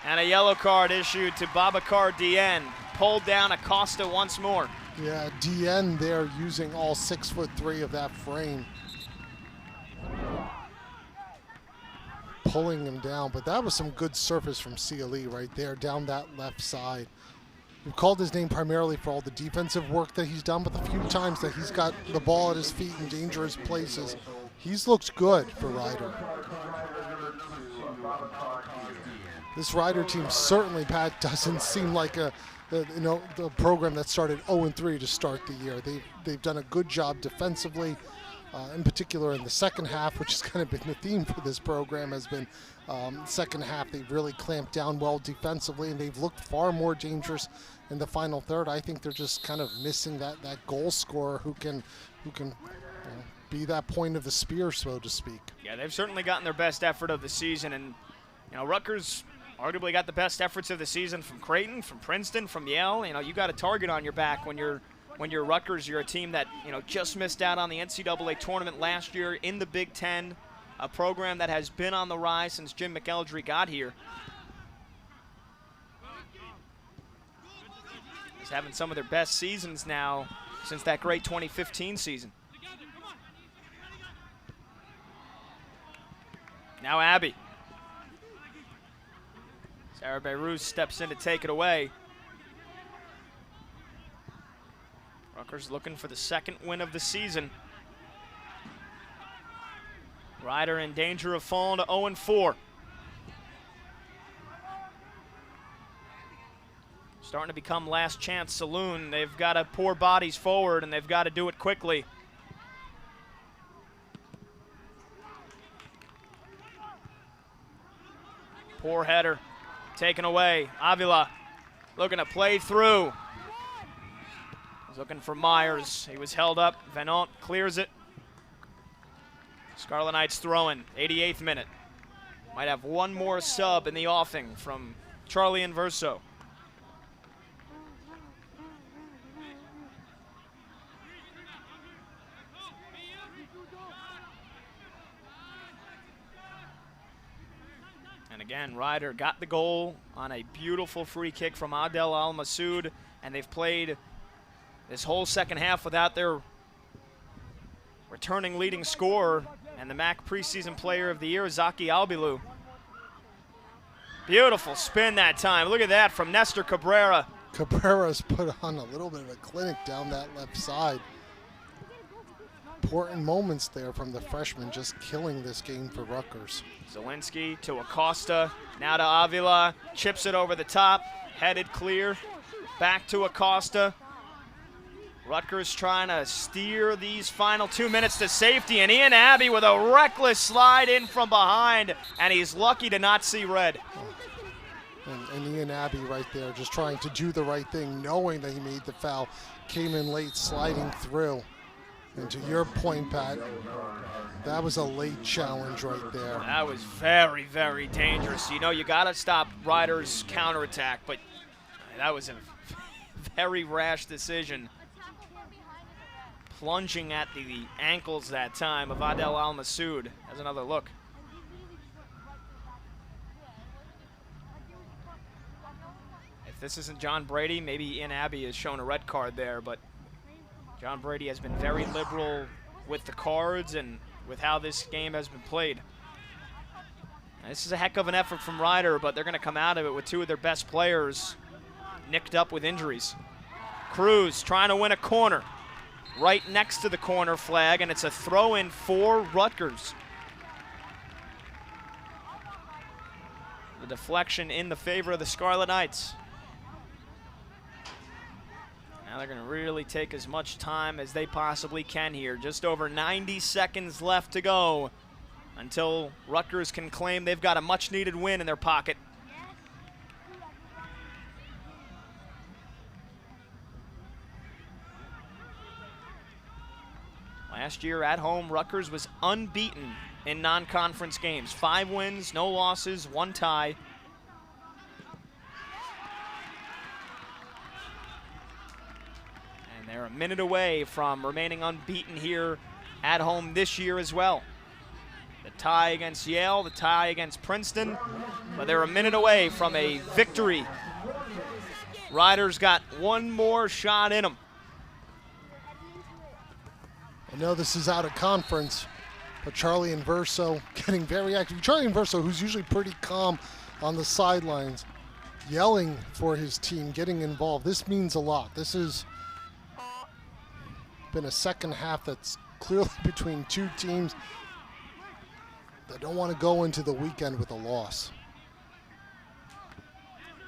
and a yellow card issued to Babacar Dieng. Pulled down Acosta once more. Yeah, Dieng there using all 6'3" of that frame. Pulling him down, but that was some good surface from CLE right there down that left side. We've called his name primarily for all the defensive work that he's done, but the few times that he's got the ball at his feet in dangerous places, he's looked good for Ryder. This Ryder team certainly, Pat, doesn't seem like the program that started 0-3 to start the year. They've done a good job defensively. In particular in the second half, which has kind of been the theme for this program, has been second half they've really clamped down well defensively, and they've looked far more dangerous in the final third. I think they're just kind of missing that goal scorer who can be that point of the spear, so to speak. Yeah, they've certainly gotten their best effort of the season, and Rutgers arguably got the best efforts of the season from Creighton, from Princeton, from Yale. You got a target on your back when you're Rutgers. You're a team that just missed out on the NCAA tournament last year in the Big Ten, a program that has been on the rise since Jim McElderry got here. He's having some of their best seasons now since that great 2015 season. Now Abbey. Sarah Beirut steps in to take it away. Rutgers looking for the second win of the season. Ryder in danger of falling to 0-4. Starting to become last chance saloon. They've got to pour bodies forward, and they've got to do it quickly. Poor header taken away. Avila looking to play through. He's looking for Myers. He was held up. Venant clears it. Scarlet Knights throwing, 88th minute. Might have one more sub in the offing from Charlie Inverso. And again, Ryder got the goal on a beautiful free kick from Adel Al-Masoud, and they've played this whole second half without their returning leading scorer, And the MAC preseason player of the year, Zaki Albilu. Beautiful spin that time. Look at that from Nestor Cabrera. Cabrera's put on a little bit of a clinic down that left side. Important moments there from the freshman, just killing this game for Rutgers. Zielinski to Acosta, now to Avila, chips it over the top, headed clear, back to Acosta. Rutgers trying to steer these final 2 minutes to safety, and Ian Abbey with a reckless slide in from behind, and he's lucky to not see red. And Ian Abbey right there just trying to do the right thing, knowing that he made the foul, came in late, sliding through. And to your point, Pat, that was a late challenge right there. That was very, very dangerous. You know, you got to stop Ryder's counterattack, but that was a very rash decision. Plunging at the ankles that time of Adel Al-Masoud. Has another look. If this isn't John Brady, maybe Ian Abbey has shown a red card there, but John Brady has been very liberal with the cards and with how this game has been played. This is a heck of an effort from Ryder, but they're going to come out of it with two of their best players nicked up with injuries. Cruz trying to win a corner right next to the corner flag, and it's a throw-in for Rutgers. The deflection in the favor of the Scarlet Knights. Now they're going to really take as much time as they possibly can here. Just over 90 seconds left to go until Rutgers can claim they've got a much-needed win in their pocket. Last year at home, Rutgers was unbeaten in non-conference games. 5 wins, no losses, 1 tie. And they're a minute away from remaining unbeaten here at home this year as well. The tie against Yale, the tie against Princeton, but they're a minute away from a victory. Ryder's got one more shot in them. I know this is out of conference, but Charlie Inverso getting very active. Charlie Inverso, who's usually pretty calm on the sidelines, yelling for his team, getting involved. This means a lot. This has been a second half that's clearly between two teams that don't want to go into the weekend with a loss.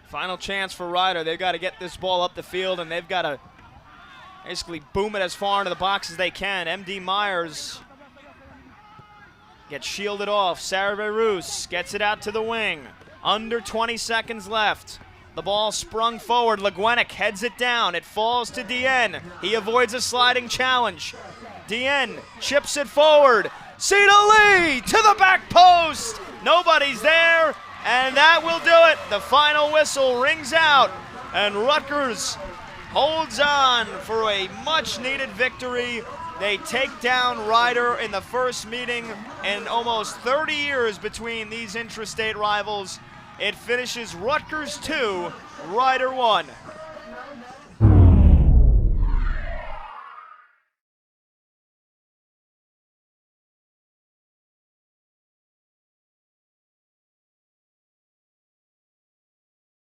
Final chance for Ryder. They've got to get this ball up the field, and they've got to basically boom it as far into the box as they can. M.D. Myers gets shielded off. Sarah-Verus gets it out to the wing. Under 20 seconds left. The ball sprung forward. Legwenick heads it down. It falls to Dien. He avoids a sliding challenge. Dien chips it forward. Cedar Lee to the back post. Nobody's there, and that will do it. The final whistle rings out, and Rutgers holds on for a much-needed victory. They take down Ryder in the first meeting in almost 30 years between these intrastate rivals. It finishes Rutgers 2, Ryder 1.